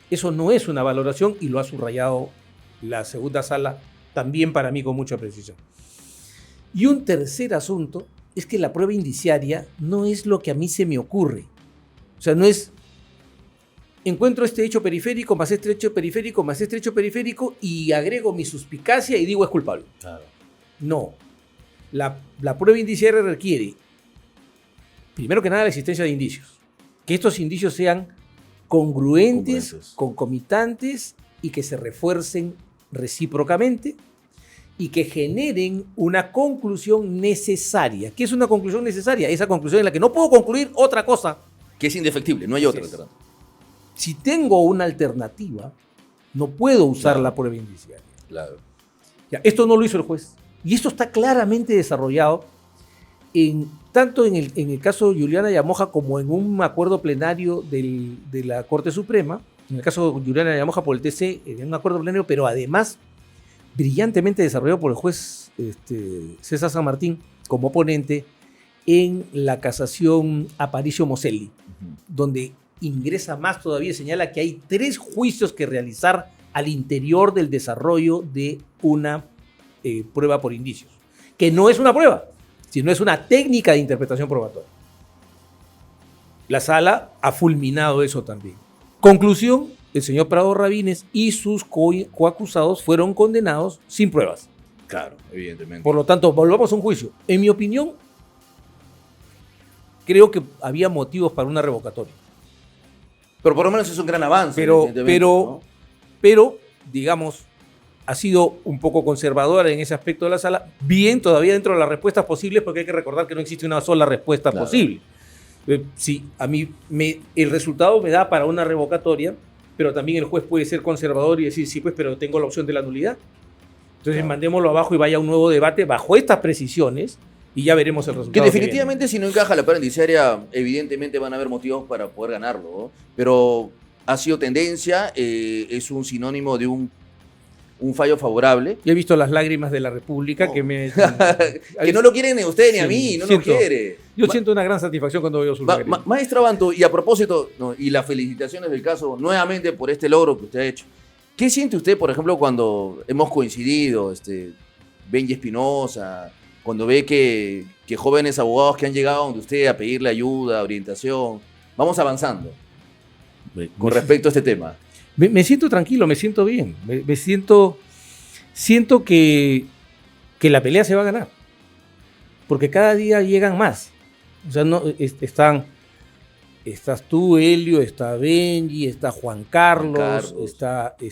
Eso no es una valoración y lo ha subrayado la segunda sala, también para mí con mucha precisión. Y un tercer asunto es que la prueba indiciaria no es lo que a mí se me ocurre. O sea, no es, encuentro este hecho periférico, más este hecho periférico, más este hecho periférico, y agrego mi suspicacia y digo es culpable. Claro. No. La prueba indiciaria requiere, primero que nada, la existencia de indicios. Que estos indicios sean congruentes, concomitantes y que se refuercen recíprocamente y que generen una conclusión necesaria. ¿Qué es una conclusión necesaria? Esa conclusión en la que no puedo concluir otra cosa. Que es indefectible, no hay otra alternativa. Si tengo una alternativa, no puedo usar la prueba indiciaria. Claro. Ya, esto no lo hizo el juez. Y esto está claramente desarrollado tanto en el caso de Juliana Yamoja como en un acuerdo plenario de la Corte Suprema, en el caso de Juliana Yamoja por el TC, en un acuerdo plenario, pero además brillantemente desarrollado por el juez César San Martín como ponente en la casación Aparicio Moselli, donde ingresa más todavía, señala que hay 3 juicios que realizar al interior del desarrollo de una prueba por indicios, que no es una prueba, sino es una técnica de interpretación probatoria. La sala ha fulminado eso también. Conclusión, el señor Prado Rabines y sus coacusados fueron condenados sin pruebas. Claro, evidentemente. Por lo tanto, volvamos a un juicio. En mi opinión, creo que había motivos para una revocatoria. Pero por lo menos es un gran avance. Pero, digamos, ha sido un poco conservadora en ese aspecto de la sala. Bien, todavía dentro de las respuestas posibles, porque hay que recordar que no existe una sola respuesta posible. Sí, a mí el resultado me da para una revocatoria, pero también el juez puede ser conservador y decir, sí, pues, pero tengo la opción de la nulidad. Entonces, mandémoslo abajo y vaya a un nuevo debate bajo estas precisiones y ya veremos el resultado. Que definitivamente, si no encaja la prueba indiciaria, evidentemente van a haber motivos para poder ganarlo, ¿no? Pero ha sido tendencia, es un sinónimo de un fallo favorable. Yo he visto las lágrimas de la República que me... que no lo quieren ni a usted ni a mí, no lo quiere. Yo siento una gran satisfacción cuando veo sus lágrimas. Maestra Abanto, y a propósito, y las felicitaciones del caso, nuevamente por este logro que usted ha hecho. ¿Qué siente usted, por ejemplo, cuando hemos coincidido, Benji Espinosa, cuando ve que jóvenes abogados que han llegado donde usted a pedirle ayuda, orientación, vamos avanzando con respecto a este tema? Me siento tranquilo, me siento bien, siento que la pelea se va a ganar, porque cada día llegan más. O sea, no, estás tú, Helio, está Benji, está Juan Carlos. Está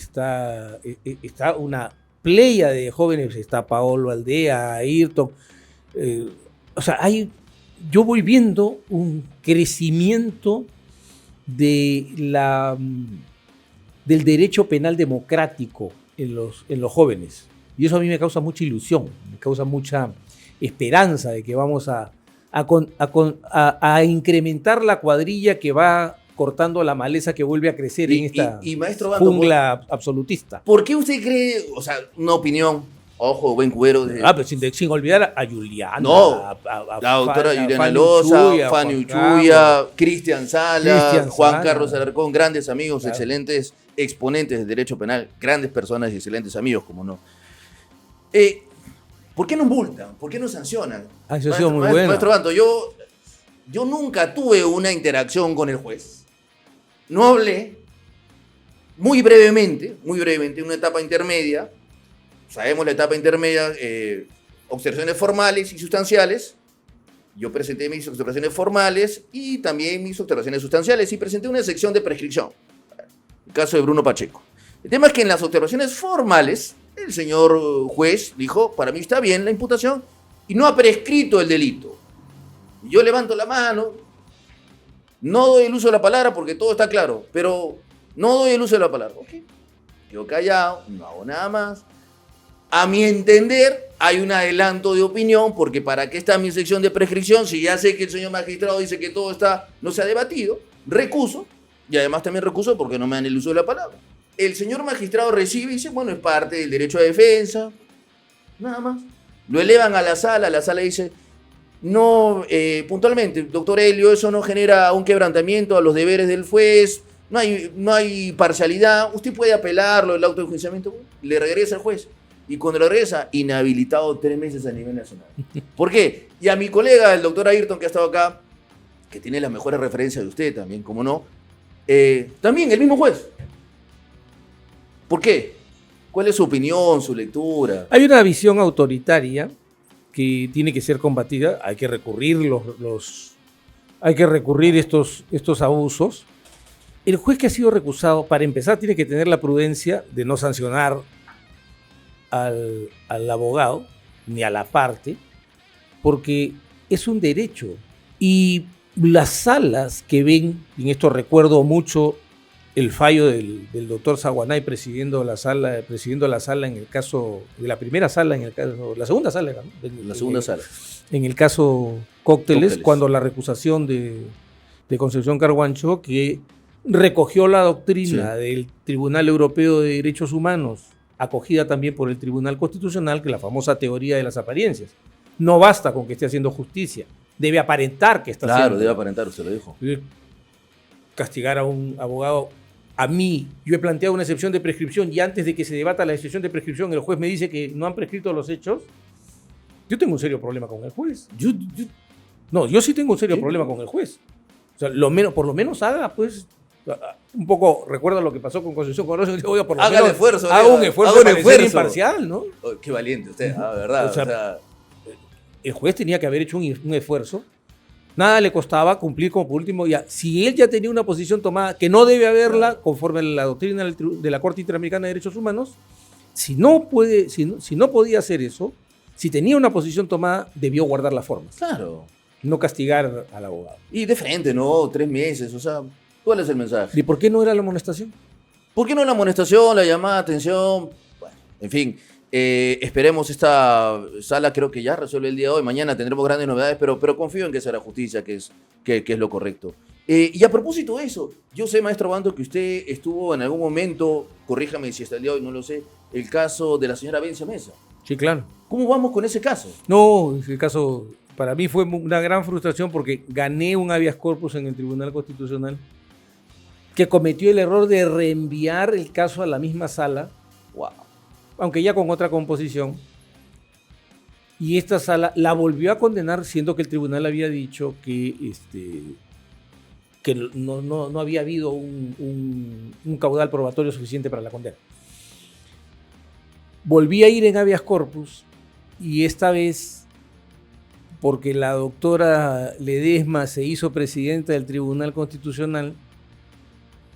una playa de jóvenes, está Paolo Aldea, Ayrton. O sea, yo voy viendo un crecimiento del derecho penal democrático en los jóvenes. Y eso a mí me causa mucha ilusión, me causa mucha esperanza de que vamos a incrementar la cuadrilla que va cortando la maleza que vuelve a crecer en esta maestro Abanto, jungla absolutista. ¿Por qué usted cree, o sea, una opinión, Ojo, buen cuero. Pero sin olvidar a Juliana. No, a la doctora Juliana Fanny Loza, Uchuya, Fanny Juan Uchuya, Carlos. Cristian Sala, Juan Sala. Carlos Alarcón, grandes amigos, Claro. excelentes exponentes del derecho penal, grandes personas y excelentes amigos, como no. ¿Por qué nos multan? ¿Por qué nos sancionan? Eso ha sido muy bueno. Maestro Banto, yo nunca tuve una interacción con el juez. No hablé, muy brevemente, en una etapa intermedia. Sabemos la etapa intermedia, observaciones formales y sustanciales. Yo presenté mis observaciones formales y también mis observaciones sustanciales y presenté una sección de prescripción. El caso de Bruno Pacheco. El tema es que en las observaciones formales, el señor juez dijo, para mí está bien la imputación y no ha prescrito el delito. Yo levanto la mano, no doy el uso de la palabra porque todo está claro, pero no doy el uso de la palabra. Ok, quedo callado, no hago nada más. A mi entender, hay un adelanto de opinión, porque ¿para qué está mi sección de prescripción? Si ya sé que el señor magistrado dice que todo no se ha debatido, recuso, y además también recuso porque no me dan el uso de la palabra. El señor magistrado recibe y dice, bueno, es parte del derecho a defensa, nada más. Lo elevan a la sala dice, no, puntualmente, doctor Helio, eso no genera un quebrantamiento a los deberes del juez, no hay parcialidad, usted puede apelarlo, el auto de enjuiciamiento, le regresa al juez. Y cuando lo regresa, inhabilitado 3 meses a nivel nacional. ¿Por qué? Y a mi colega, el doctor Ayrton, que ha estado acá, que tiene las mejores referencias de usted también, como no, también el mismo juez. ¿Por qué? ¿Cuál es su opinión, su lectura? Hay una visión autoritaria que tiene que ser combatida. Hay que recurrir hay que recurrir estos abusos. El juez que ha sido recusado, para empezar, tiene que tener la prudencia de no sancionar al abogado ni a la parte, porque es un derecho. Y las salas que ven, y en esto recuerdo mucho el fallo del doctor Zaguanay presidiendo la sala en el caso de la primera sala, la segunda sala, ¿no? La segunda sala. En el caso Cócteles, cuando la recusación de Concepción Carguancho, que recogió la doctrina del Tribunal Europeo de Derechos Humanos, acogida también por el Tribunal Constitucional, que es la famosa teoría de las apariencias. No basta con que esté haciendo justicia, debe aparentar que está haciendo. Claro, debe aparentar, usted lo dijo. Castigar a un abogado. A mí, yo he planteado una excepción de prescripción y antes de que se debata la excepción de prescripción, el juez me dice que no han prescrito los hechos. Yo tengo un serio problema con el juez. Yo sí tengo un serio problema con el juez. O sea, por lo menos haga, pues, un poco, recuerda lo que pasó con Concepción Corozo, oiga, por lo haga menos el esfuerzo, haga un esfuerzo para ser imparcial, ¿no? Oh, qué valiente usted, ¿verdad? O sea, el juez tenía que haber hecho un esfuerzo. Nada le costaba cumplir como por último ya. Si él ya tenía una posición tomada, que no debe haberla, conforme a la doctrina de la Corte Interamericana de Derechos Humanos, si no podía hacer eso, si tenía una posición tomada, debió guardar las formas. Claro. No castigar al abogado. Y de frente, ¿no? 3 meses, o sea, ¿cuál es el mensaje? ¿Y por qué no era la amonestación? ¿Por qué no la amonestación, la llamada de atención? Bueno, en fin, esperemos esta sala, creo que ya resuelve el día de hoy. Mañana tendremos grandes novedades, pero confío en que será justicia, que es lo correcto. Y a propósito de eso, yo sé, maestro Banto, que usted estuvo en algún momento, corríjame si hasta el día de hoy no lo sé, el caso de la señora Bencia Mesa. Sí, claro. ¿Cómo vamos con ese caso? No, ese caso para mí fue una gran frustración porque gané un habeas corpus en el Tribunal Constitucional que cometió el error de reenviar el caso a la misma sala, Wow. aunque ya con otra composición, y esta sala la volvió a condenar, siendo que el tribunal había dicho que no había habido un caudal probatorio suficiente para la condena. Volví a ir en habeas corpus, y esta vez, porque la doctora Ledesma se hizo presidenta del Tribunal Constitucional,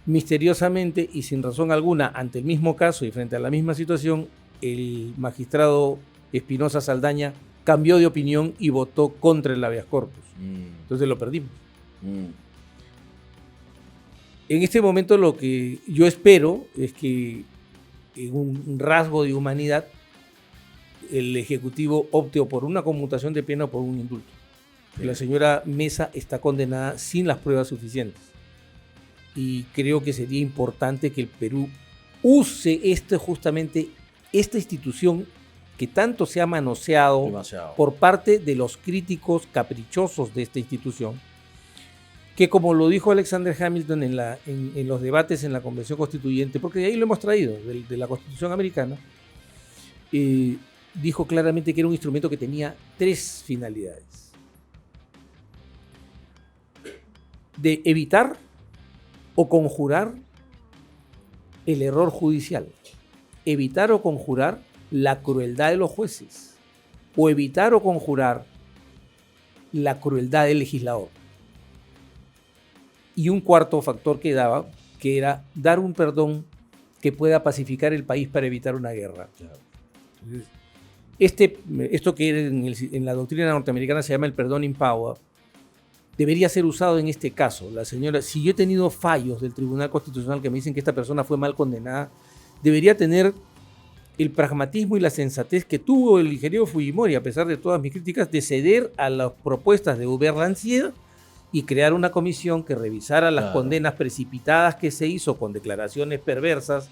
misteriosamente y sin razón alguna, ante el mismo caso y frente a la misma situación, el magistrado Espinosa Saldaña cambió de opinión y votó contra el habeas corpus. Entonces lo perdimos. En este momento lo que yo espero es que en un rasgo de humanidad el Ejecutivo opte o por una conmutación de pena o por un indulto. Sí. La señora Mesa está condenada sin las pruebas suficientes. Y creo que sería importante que el Perú use justamente esta institución que tanto se ha manoseado Demasiado. por parte de los críticos caprichosos de esta institución, que como lo dijo Alexander Hamilton en los debates en la Convención Constituyente, porque de ahí lo hemos traído, de la Constitución americana, dijo claramente que era un instrumento que tenía 3 finalidades. De evitar o conjurar el error judicial, evitar o conjurar la crueldad de los jueces, o evitar o conjurar la crueldad del legislador. Y un cuarto factor que daba, que era dar un perdón que pueda pacificar el país para evitar una guerra. Esto que en la doctrina norteamericana se llama el perdón in paua, debería ser usado en este caso. La señora, si yo he tenido fallos del Tribunal Constitucional que me dicen que esta persona fue mal condenada, debería tener el pragmatismo y la sensatez que tuvo el ingeniero Fujimori, a pesar de todas mis críticas, de ceder a las propuestas de Hubert Rancière y crear una comisión que revisara las condenas precipitadas que se hizo con declaraciones perversas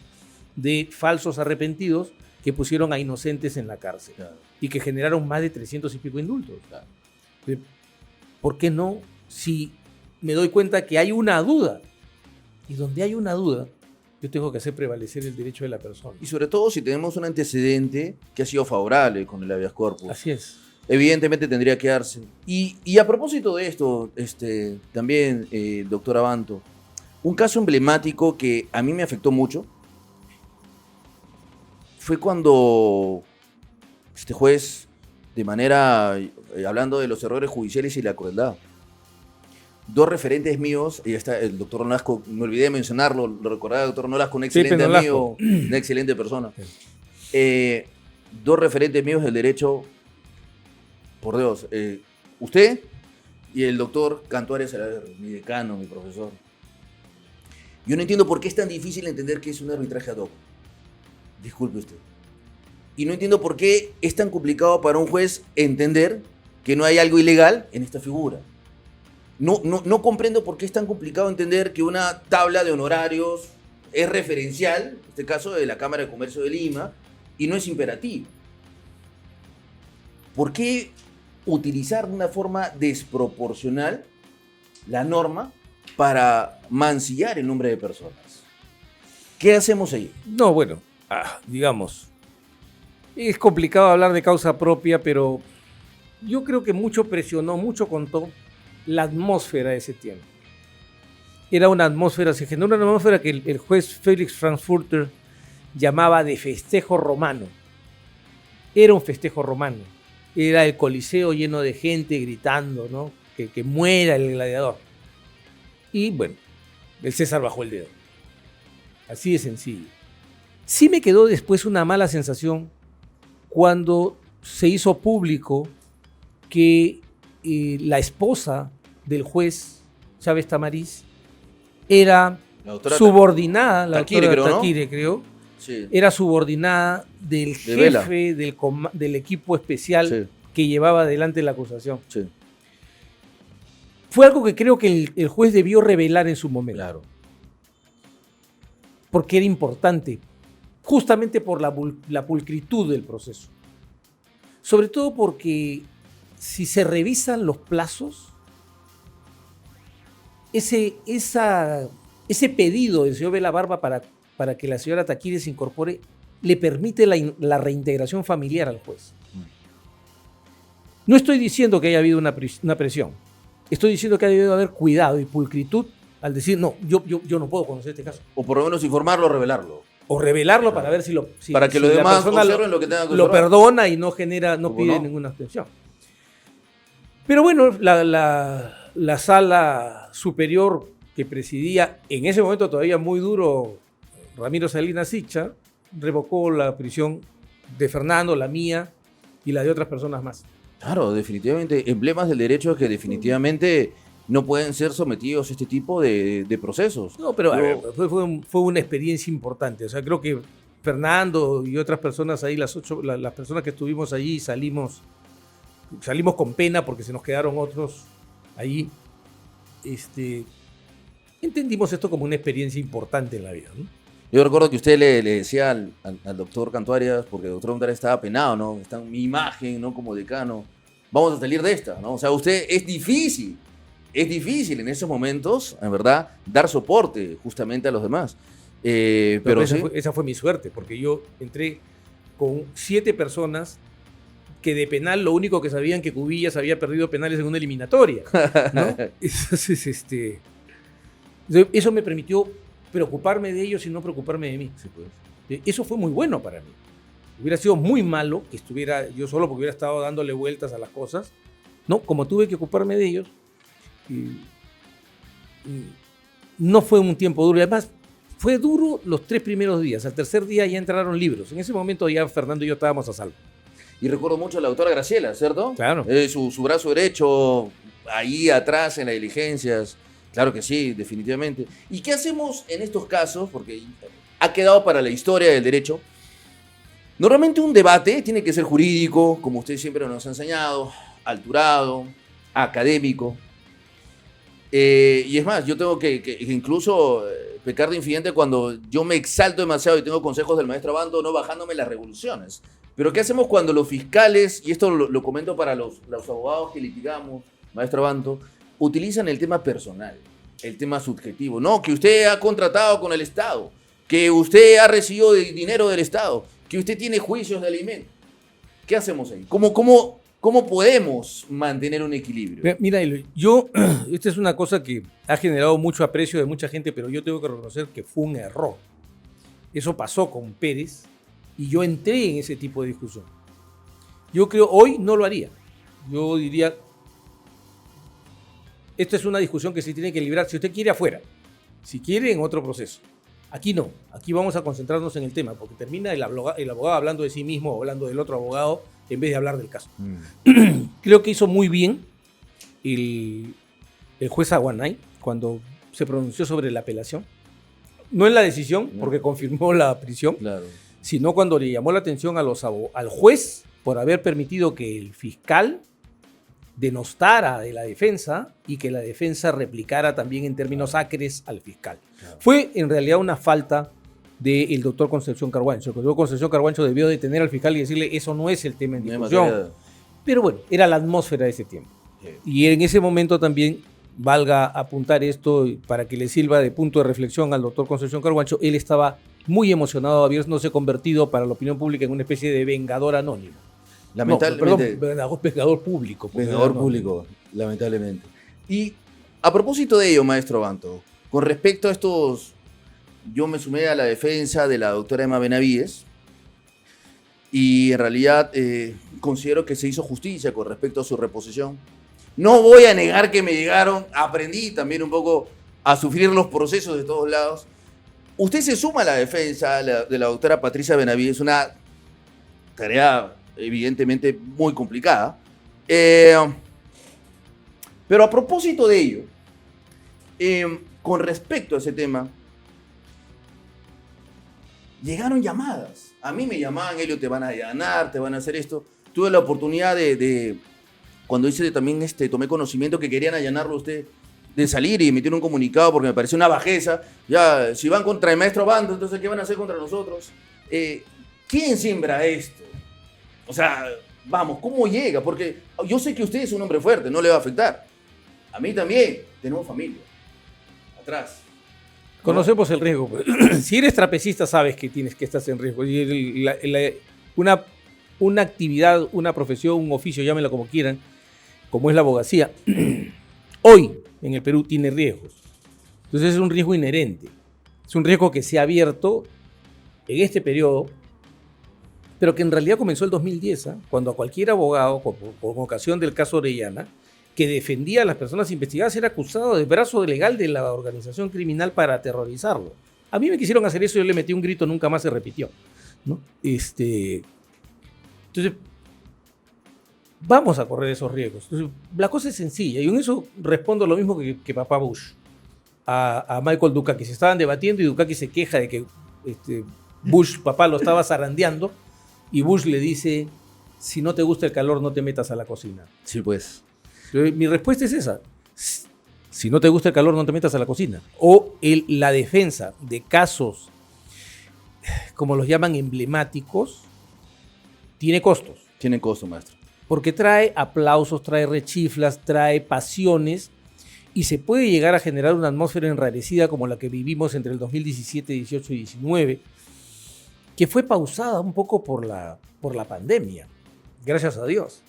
de falsos arrepentidos que pusieron a inocentes en la cárcel y que generaron más de 300 y pico indultos. ¿Por qué no? Si me doy cuenta que hay una duda, y donde hay una duda, yo tengo que hacer prevalecer el derecho de la persona. Y sobre todo si tenemos un antecedente que ha sido favorable con el habeas corpus. Así es. Evidentemente tendría que darse. Y a propósito de esto, también, doctor Abanto, un caso emblemático que a mí me afectó mucho fue cuando este juez, de manera, hablando de los errores judiciales y la crueldad, 2 referentes míos, y está el doctor Nolasco, me olvidé de mencionarlo, lo recordaba el doctor Nolasco, un excelente amigo, una excelente persona. 2 referentes míos del derecho, por Dios, usted y el doctor Cantuaria Salaverry, mi decano, mi profesor. Yo no entiendo por qué es tan difícil entender que es un arbitraje ad hoc. Disculpe usted. Y no entiendo por qué es tan complicado para un juez entender que no hay algo ilegal en esta figura. No comprendo por qué es tan complicado entender que una tabla de honorarios es referencial, en este caso de la Cámara de Comercio de Lima, y no es imperativo. ¿Por qué utilizar de una forma desproporcional la norma para mancillar el nombre de personas? ¿Qué hacemos ahí? No, bueno, digamos, es complicado hablar de causa propia, pero yo creo que mucho presionó, mucho contó la atmósfera de ese tiempo. Era una atmósfera, se generó una atmósfera que el juez Felix Frankfurter llamaba de festejo romano. Era un festejo romano. Era el Coliseo lleno de gente gritando, ¿no? Que muera el gladiador. Y bueno, el César bajó el dedo. Así de sencillo. Sí me quedó después una mala sensación cuando se hizo público que la esposa del juez Chávez Tamariz era subordinada, la doctora Taquire, creo, sí, era subordinada del jefe del equipo especial, sí, que llevaba adelante la acusación. Sí. Fue algo que creo que el juez debió revelar en su momento. Claro. Porque era importante, justamente por la pulcritud del proceso. Sobre todo porque si se revisan los plazos, ese pedido del señor Vela Barba para que la señora Taquire se incorpore le permite la reintegración familiar al juez. No estoy diciendo que haya habido una presión. Estoy diciendo que ha debido haber cuidado y pulcritud al decir, no, yo no puedo conocer este caso. O por lo menos informarlo o revelarlo. O revelarlo para ver si para que los demás observen lo que tengan que lo perdona y no pide ninguna abstención. Pero bueno, la sala superior que presidía en ese momento todavía muy duro Ramiro Salinas Sicha revocó la prisión de Fernando, la mía y la de otras personas más. Claro, definitivamente, emblemas del derecho que definitivamente no pueden ser sometidos a este tipo de procesos. No, pero fue una experiencia importante. O sea, creo que Fernando y otras personas ahí, las personas que estuvimos allí, salimos con pena porque se nos quedaron otros allí. Entendimos esto como una experiencia importante en la vida, ¿no? Yo recuerdo que usted le decía al doctor Cantuarias, porque el doctor Cantuarias estaba penado, ¿no? Está en mi imagen, ¿no? Como decano. Vamos a salir de esta, ¿no? O sea, usted es difícil en esos momentos, en verdad, dar soporte justamente a los demás. Pero sí. Esa fue mi suerte, porque yo entré con 7 personas que de penal lo único que sabían que Cubillas había perdido penales en una eliminatoria, ¿no? Entonces, eso me permitió preocuparme de ellos y no preocuparme de mí. Sí, pues. Eso fue muy bueno para mí. Hubiera sido muy malo que estuviera yo solo porque hubiera estado dándole vueltas a las cosas. No, como tuve que ocuparme de ellos, no fue un tiempo duro. Y además, fue duro los 3 primeros días. Al tercer día ya entraron libros. En ese momento ya Fernando y yo estábamos a salvo. Y recuerdo mucho a la doctora Graciela, ¿cierto? Claro. Su brazo derecho, ahí atrás en las diligencias. Claro que sí, definitivamente. ¿Y qué hacemos en estos casos? Porque ha quedado para la historia del derecho. Normalmente un debate tiene que ser jurídico, como usted siempre nos ha enseñado, alturado, académico. Y es más, yo tengo que incluso pecar de infidente cuando yo me exalto demasiado y tengo consejos del maestro Abando, no bajándome las revoluciones. Pero ¿qué hacemos cuando los fiscales, y esto lo comento para los abogados que litigamos, maestro Abando, utilizan el tema personal, el tema subjetivo? No, que usted ha contratado con el Estado, que usted ha recibido dinero del Estado, que usted tiene juicios de alimento. ¿Qué hacemos ahí? ¿Cómo podemos mantener un equilibrio? Mira, yo, esta es una cosa que ha generado mucho aprecio de mucha gente, pero yo tengo que reconocer que fue un error. Eso pasó con Pérez y yo entré en ese tipo de discusión. Yo creo, hoy no lo haría. Yo diría, esta es una discusión que se tiene que librar, si usted quiere, afuera. Si quiere, en otro proceso. Aquí no. Aquí vamos a concentrarnos en el tema, porque termina el abogado hablando de sí mismo o hablando del otro abogado en vez de hablar del caso. Creo que hizo muy bien el juez Aguanay cuando se pronunció sobre la apelación. No en la decisión, porque confirmó la prisión, Claro. sino cuando le llamó la atención al juez por haber permitido que el fiscal denostara de la defensa y que la defensa replicara también en términos acres al fiscal. Claro. Fue en realidad una falta del doctor Concepción Carhuancho. El doctor Concepción Carhuancho debió detener al fiscal y decirle eso no es el tema en discusión. Pero bueno, era la atmósfera de ese tiempo. Y en ese momento también valga apuntar esto para que le sirva de punto de reflexión al doctor Concepción Carhuancho. Él estaba muy emocionado de haberse convertido para la opinión pública en una especie de vengador anónimo. Lamentablemente. No, perdón, vengador público. Vengador público, lamentablemente. Y a propósito de ello, maestro Banto, con respecto a estos, yo me sumé a la defensa de la doctora Emma Benavides y en realidad considero que se hizo justicia con respecto a su reposición. No voy a negar que me llegaron, aprendí también un poco a sufrir los procesos de todos lados. Usted se suma a la defensa de la doctora Patricia Benavides, una tarea evidentemente muy complicada. Pero a propósito de ello, con respecto a ese tema, llegaron llamadas. A mí me llamaban, Helio, te van a allanar, te van a hacer esto. Tuve la oportunidad cuando hice también, tomé conocimiento que querían allanarlo a usted, de salir y emitir un comunicado porque me pareció una bajeza. Ya, si van contra el maestro Bando, entonces ¿qué van a hacer contra nosotros? ¿Quién siembra esto? O sea, vamos, ¿cómo llega? Porque yo sé que usted es un hombre fuerte, no le va a afectar. A mí también, tenemos familia. Atrás. Conocemos el riesgo. Si eres trapecista, sabes que tienes que estar en riesgo. Y una actividad, una profesión, un oficio, llámenlo como quieran, como es la abogacía, hoy en el Perú tiene riesgos. Entonces es un riesgo inherente. Es un riesgo que se ha abierto en este periodo, pero que en realidad comenzó el 2010, cuando a cualquier abogado, con ocasión del caso Orellana, que defendía a las personas investigadas, era acusado de brazo legal de la organización criminal para aterrorizarlo. A mí me quisieron hacer eso, yo le metí un grito, nunca más se repitió, ¿no? Entonces, vamos a correr esos riesgos. Entonces, la cosa es sencilla, y en eso respondo lo mismo que papá Bush a Michael Dukakis. Se estaban debatiendo y Dukakis se queja de que Bush, papá, lo estaba zarandeando, y Bush le dice, si no te gusta el calor, no te metas a la cocina. Sí, pues. Mi respuesta es esa. Si no te gusta el calor, no te metas a la cocina. O la defensa de casos como los llaman, emblemáticos, tiene costos. Tienen costo, maestro. Porque trae aplausos, trae rechiflas, trae pasiones y se puede llegar a generar una atmósfera enrarecida como la que vivimos entre el 2017, 18 y 19, que fue pausada un poco por la pandemia, gracias a Dios.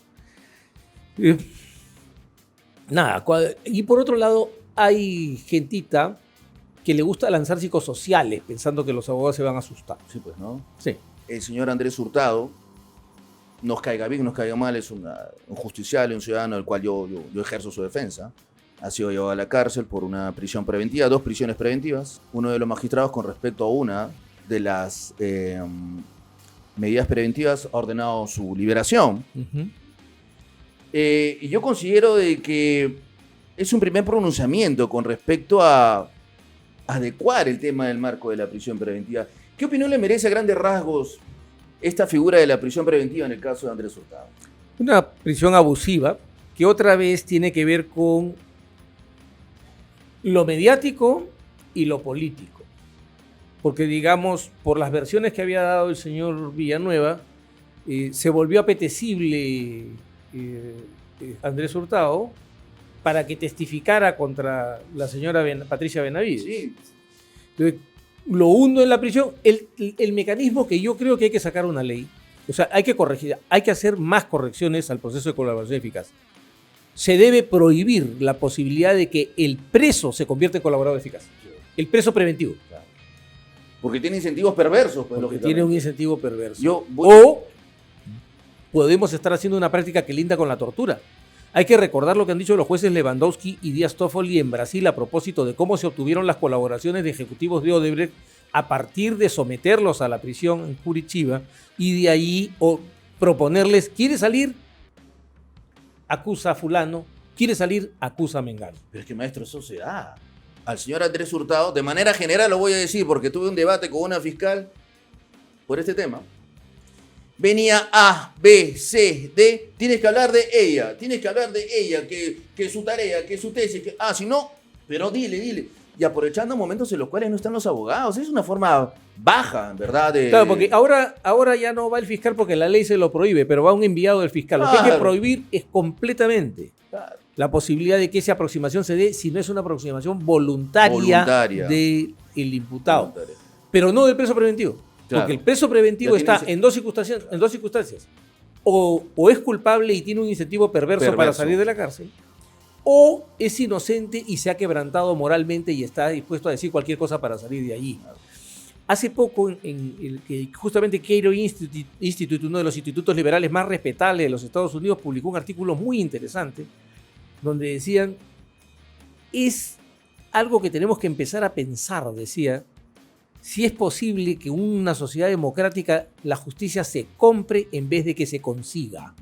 Y por otro lado, hay gentita que le gusta lanzar psicosociales pensando que los abogados se van a asustar. Sí, pues, ¿no? Sí. El señor Andrés Hurtado, nos caiga bien, nos caiga mal, es un justiciable, un ciudadano del cual yo ejerzo su defensa. Ha sido llevado a la cárcel por una prisión preventiva, 2 prisiones preventivas. Uno de los magistrados, con respecto a una de las medidas preventivas, ha ordenado su liberación. Uh-huh. Y yo considero de que es un primer pronunciamiento con respecto a adecuar el tema del marco de la prisión preventiva. ¿Qué opinión le merece a grandes rasgos esta figura de la prisión preventiva en el caso de Andrés Hurtado? Una prisión abusiva que otra vez tiene que ver con lo mediático y lo político. Porque, digamos, por las versiones que había dado el señor Villanueva, se volvió apetecible Andrés Hurtado para que testificara contra la señora Patricia Benavides. Sí. Entonces, lo hundo en la prisión. El mecanismo que yo creo que hay que sacar una ley, o sea, hay que corregir, hay que hacer más correcciones al proceso de colaboración eficaz. Se debe prohibir la posibilidad de que el preso se convierta en colaborador eficaz. El preso preventivo. Claro. Porque tiene incentivos perversos. Pues, porque tiene un incentivo perverso. Voy... O podemos estar haciendo una práctica que linda con la tortura. Hay que recordar lo que han dicho los jueces Lewandowski y Díaz Toffoli en Brasil a propósito de cómo se obtuvieron las colaboraciones de ejecutivos de Odebrecht a partir de someterlos a la prisión en Curitiba y de ahí proponerles, ¿quiere salir? Acusa a fulano, ¿quiere salir? Acusa a mengano. Pero es que, maestro, eso se da. Al señor Andrés Hurtado, de manera general lo voy a decir porque tuve un debate con una fiscal por este tema. Venía A, B, C, D, tienes que hablar de ella, que su tarea, que su tesis, si no, pero dile. Y aprovechando momentos en los cuales no están los abogados, es una forma baja, en verdad. Claro, porque ahora ya no va el fiscal porque la ley se lo prohíbe, pero va un enviado del fiscal. Lo que hay que prohibir es completamente la posibilidad de que esa aproximación se dé si no es una aproximación voluntaria. Del imputado, pero no del preso preventivo. Claro. Porque el preso preventivo está en dos circunstancias. O es culpable y tiene un incentivo perverso para salir de la cárcel, o es inocente y se ha quebrantado moralmente y está dispuesto a decir cualquier cosa para salir de allí. Hace poco, justamente Cato Institute, uno de los institutos liberales más respetables de los Estados Unidos, publicó un artículo muy interesante donde decían, es algo que tenemos que empezar a pensar, decía, si es posible que en una sociedad democrática la justicia se compre en vez de que se consiga.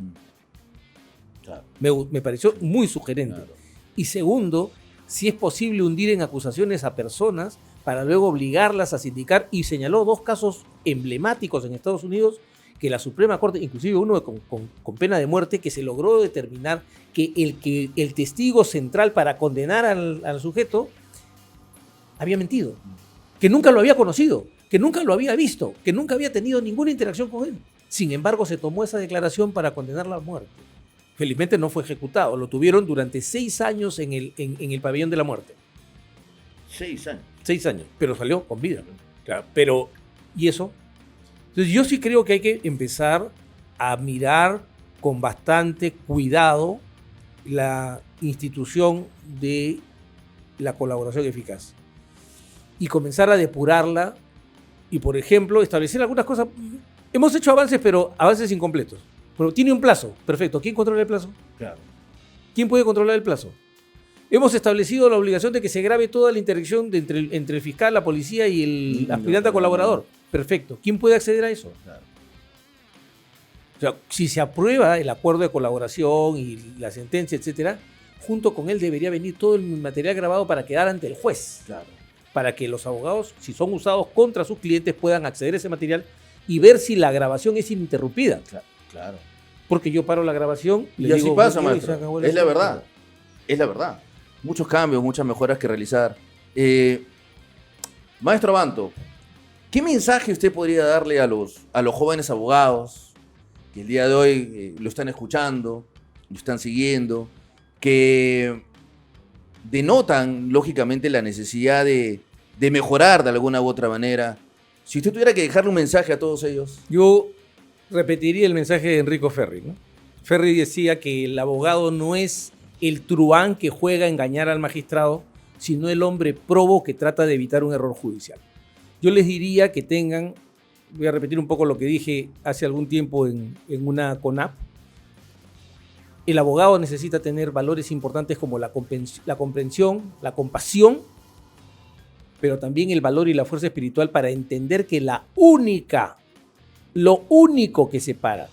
Claro. Me pareció muy sugerente. Claro. Y segundo, si es posible hundir en acusaciones a personas para luego obligarlas a sindicar, y señaló 2 casos emblemáticos en Estados Unidos que la Suprema Corte, inclusive uno con pena de muerte, que se logró determinar que el testigo central para condenar al sujeto había mentido, que nunca lo había conocido, que nunca lo había visto, que nunca había tenido ninguna interacción con él. Sin embargo, se tomó esa declaración para condenarlo a muerte. Felizmente no fue ejecutado, lo tuvieron durante 6 años en el pabellón de la muerte. 6 años. 6 años, pero salió con vida. Claro, pero, ¿y eso? Entonces yo sí creo que hay que empezar a mirar con bastante cuidado la institución de la colaboración eficaz y comenzar a depurarla y, por ejemplo, establecer algunas cosas. Hemos hecho avances, pero avances incompletos. Pero tiene un plazo, perfecto. ¿Quién controla el plazo? Claro. ¿Quién puede controlar el plazo? Hemos establecido la obligación de que se grabe toda la interacción entre el fiscal, la policía y el aspirante a colaborador. Perfecto. ¿Quién puede acceder a eso? Claro. O sea, si se aprueba el acuerdo de colaboración y la sentencia, etcétera, junto con él debería venir todo el material grabado para quedar ante el juez. Claro. Para que los abogados, si son usados contra sus clientes, puedan acceder a ese material y ver si la grabación es ininterrumpida. Claro. Porque yo paro la grabación y así digo, pasa, maestro. Es la verdad. Es la verdad. Muchos cambios, muchas mejoras que realizar. Maestro Abanto, ¿Qué mensaje usted podría darle a los jóvenes abogados que el día de hoy lo están escuchando, lo están siguiendo, que denotan, lógicamente, la necesidad de mejorar de alguna u otra manera? Si usted tuviera que dejarle un mensaje a todos ellos. Yo repetiría el mensaje de Enrico Ferri, ¿no? Ferri decía que el abogado no es el truán que juega a engañar al magistrado, sino el hombre probo que trata de evitar un error judicial. Yo les diría que tengan, voy a repetir un poco lo que dije hace algún tiempo en una CONAP, el abogado necesita tener valores importantes como la comprensión, la compasión, pero también el valor y la fuerza espiritual para entender que lo único que separa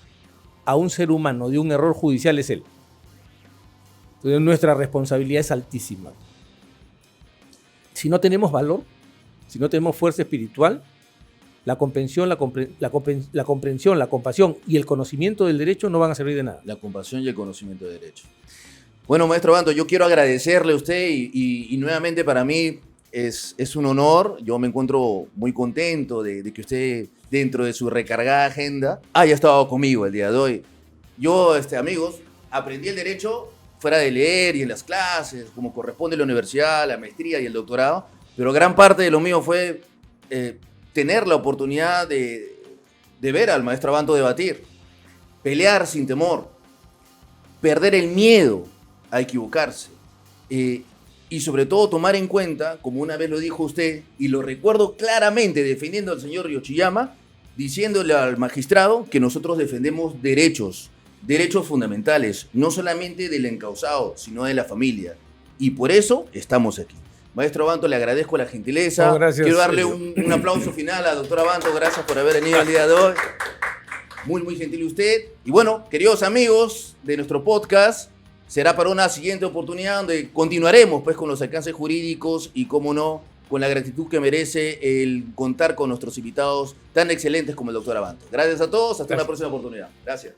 a un ser humano de un error judicial es él. Entonces nuestra responsabilidad es altísima. Si no tenemos valor, si no tenemos fuerza espiritual, la comprensión, la compasión y el conocimiento del derecho no van a servir de nada. La compasión y el conocimiento del derecho. Bueno, maestro Abanto, yo quiero agradecerle a usted y nuevamente para mí es un honor. Yo me encuentro muy contento de que usted, dentro de su recargada agenda, haya estado conmigo el día de hoy. Yo, amigos, aprendí el derecho fuera de leer y en las clases, como corresponde a la universidad, la maestría y el doctorado, pero gran parte de lo mío fue tener la oportunidad de ver al maestro Abanto debatir, pelear sin temor, perder el miedo a equivocarse y sobre todo tomar en cuenta, como una vez lo dijo usted, y lo recuerdo claramente defendiendo al señor Yoshiyama, diciéndole al magistrado que nosotros defendemos derechos fundamentales, no solamente del encausado, sino de la familia. Y por eso estamos aquí. Maestro Abanto, le agradezco la gentileza. Gracias. Quiero darle un aplauso final a doctor Abanto. Gracias por haber venido el día de hoy. Muy, muy gentil usted. Y bueno, queridos amigos de nuestro podcast, será para una siguiente oportunidad donde continuaremos pues con los alcances jurídicos y, cómo no, con la gratitud que merece el contar con nuestros invitados tan excelentes como el doctor Abanto. Gracias a todos. Hasta una próxima oportunidad. Gracias.